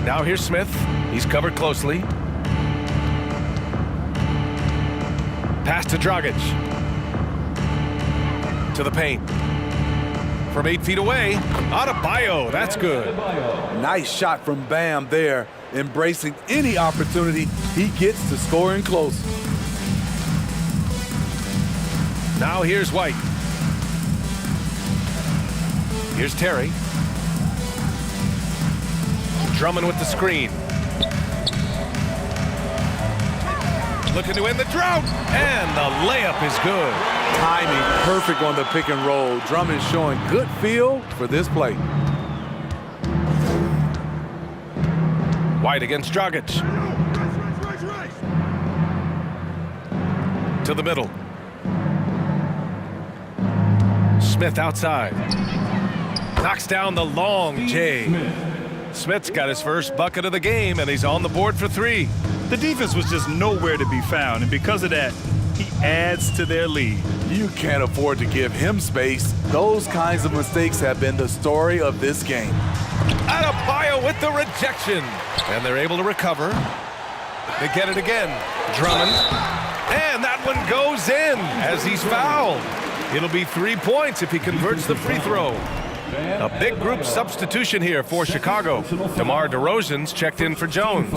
Now here's Smith. He's covered closely. Pass to Dragic. To the paint. From 8 feet away, Adebayo, that's good. Nice shot from Bam there, embracing any opportunity he gets to scoring close. Now here's White. Here's Terry. Drummond with the screen. Looking to end the drought, and the layup is good. Timing perfect on the pick and roll. Drummond showing good feel for this play. White against Dragic. To the middle. Smith outside. Knocks down the long J. Smith's got his first bucket of the game, and he's on the board for 3. The defense was just nowhere to be found, and because of that, he adds to their lead. You can't afford to give him space. Those kinds of mistakes have been the story of this game. Adebayo with the rejection. And they're able to recover. They get it again. Drummond. And that one goes in as he's fouled. It'll be 3 points if he converts the free throw. A big group substitution here for Chicago. DeMar DeRozan's checked in for Jones.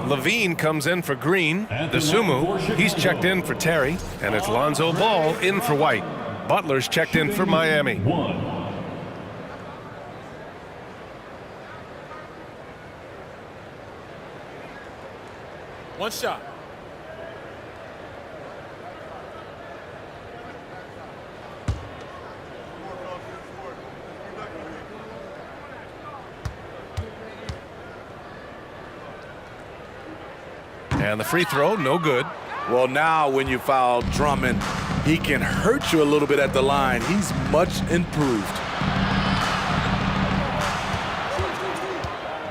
Levine comes in for Green. Dosunmu, he's checked in for Terry. And it's Lonzo Ball in for White. Butler's checked in for Miami. One shot. And the free throw, no good. Well, now when you foul Drummond, he can hurt you a little bit at the line. He's much improved.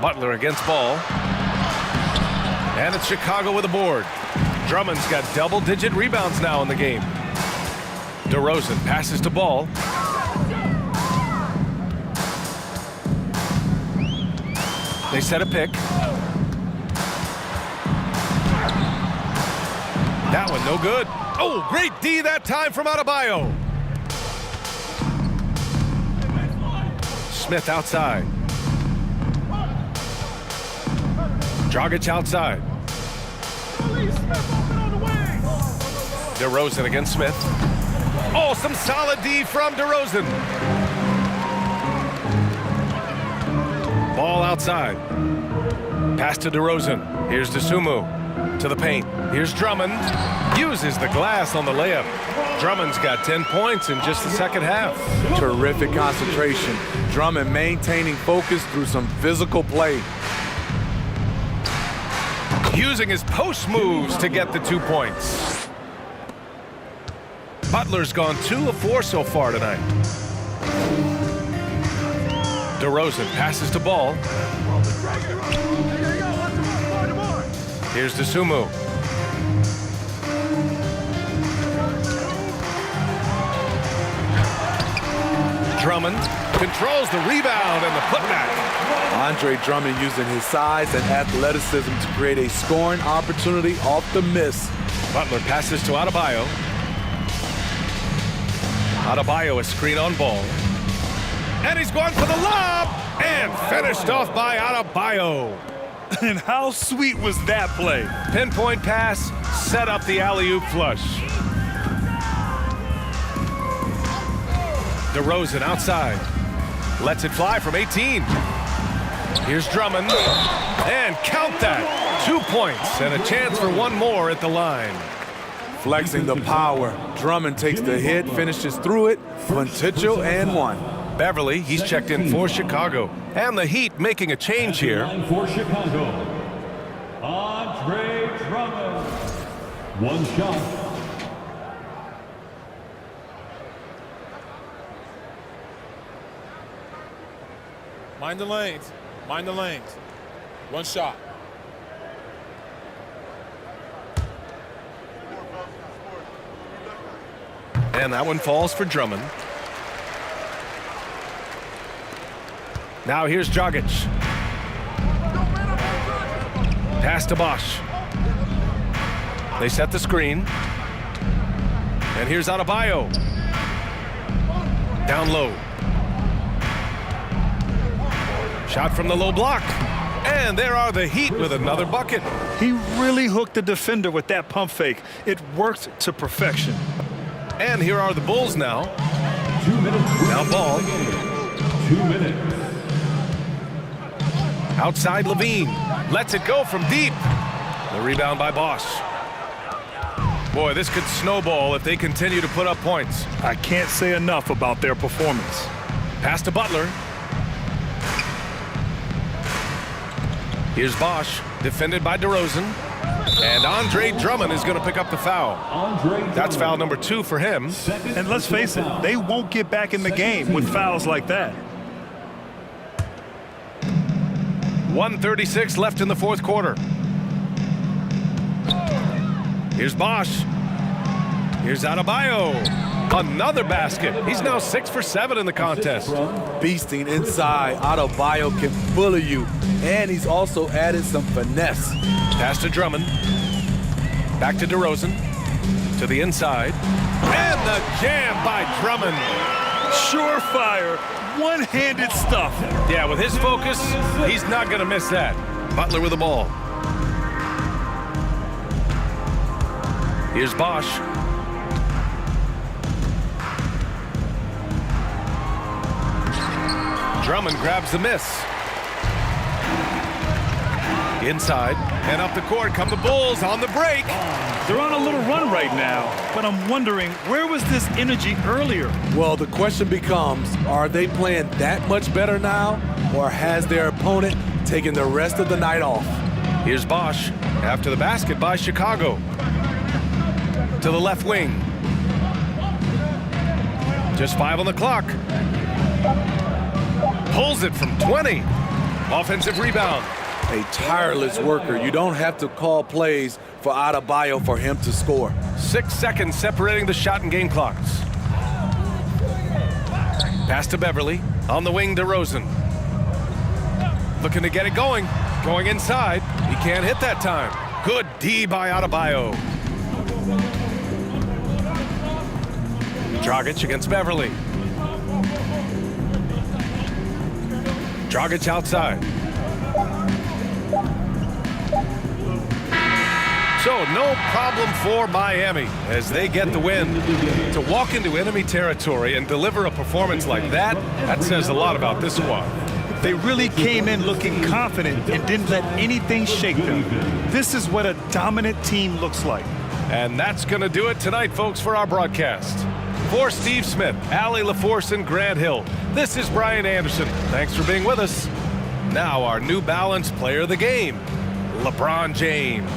Butler against Ball. And it's Chicago with a board. Drummond's got double-digit rebounds now in the game. DeRozan passes to Ball. They set a pick. That one no good. Oh, great D that time from Adebayo. Smith outside. Dragic outside. DeRozan against Smith. Oh, some solid D from DeRozan. Ball outside. Pass to DeRozan. Here's DeSumo to the paint. Here's Drummond. Uses the glass on the layup. Drummond's got 10 points in just the second half. Terrific concentration. Drummond maintaining focus through some physical play. Using his post moves to get the 2 points. Butler's gone 2 of 4 so far tonight. DeRozan passes to Ball. Here's DeSumo. Drummond controls the rebound and the putback. Andre Drummond using his size and athleticism to create a scoring opportunity off the miss. Butler passes to Adebayo. Adebayo a screen on Ball. And he's going for the lob! And finished off by Adebayo. And how sweet was that play? Pinpoint pass, set up the alley-oop flush. DeRozan outside. Lets it fly from 18. Here's Drummond. And count that. 2 points and a chance for one more at the line. Flexing the power. Drummond takes the hit, finishes through it. Potential and one. Beverly, he's checked in for Chicago. And the Heat making a change here. For Chicago, Andre Drummond. One shot. Mind the lanes. Mind the lanes. One shot. And that one falls for Drummond. Now here's Dragic. Pass to Bosch. They set the screen. And here's Adebayo. Down low. Shot from the low block. And there are the Heat with another bucket. He really hooked the defender with that pump fake. It worked to perfection. And here are the Bulls now. 2 minutes. Now Ball. 2 minutes. Outside Levine. Lets it go from deep. The rebound by Bosch. Boy, this could snowball if they continue to put up points. I can't say enough about their performance. Pass to Butler. Here's Bosch, defended by DeRozan. And Andre Drummond is going to pick up the foul. That's foul number 2 for him. And let's face it, they won't get back in the game with fouls like that. 1:36 left in the fourth quarter. Here's Bosch. Here's Adebayo. Another basket. He's now 6 for 7 in the contest. Beasting inside. Adebayo can bully you. And he's also added some finesse. Pass to Drummond. Back to DeRozan. To the inside. And the jam by Drummond. Surefire, one-handed stuff. Yeah, with his focus, he's not going to miss that. Butler with the ball. Here's Bosch. Drummond grabs the miss. Inside and up the court come the Bulls on the break. They're on a little run right now, but I'm wondering, where was this energy earlier? Well, the question becomes, are they playing that much better now, or has their opponent taken the rest of the night off? Here's Bosch after the basket by Chicago. To the left wing. Just 5 on the clock. Pulls it from 20. Offensive rebound. A tireless worker. You don't have to call plays for Adebayo for him to score. 6 seconds separating the shot and game clocks. Pass to Beverly. On the wing, DeRozan. Looking to get it going. Going inside. He can't hit that time. Good D by Adebayo. Dragic against Beverly. Dragic outside. So no problem for Miami as they get the win. To walk into enemy territory and deliver a performance like that, that says a lot about this squad. They really came in looking confident and didn't let anything shake them. This is what a dominant team looks like. And that's going to do it tonight, folks, for our broadcast. For Steve Smith, Allie LaForce, and Grant Hill, this is Brian Anderson. Thanks for being with us. Now our New Balance player of the game, LeBron James.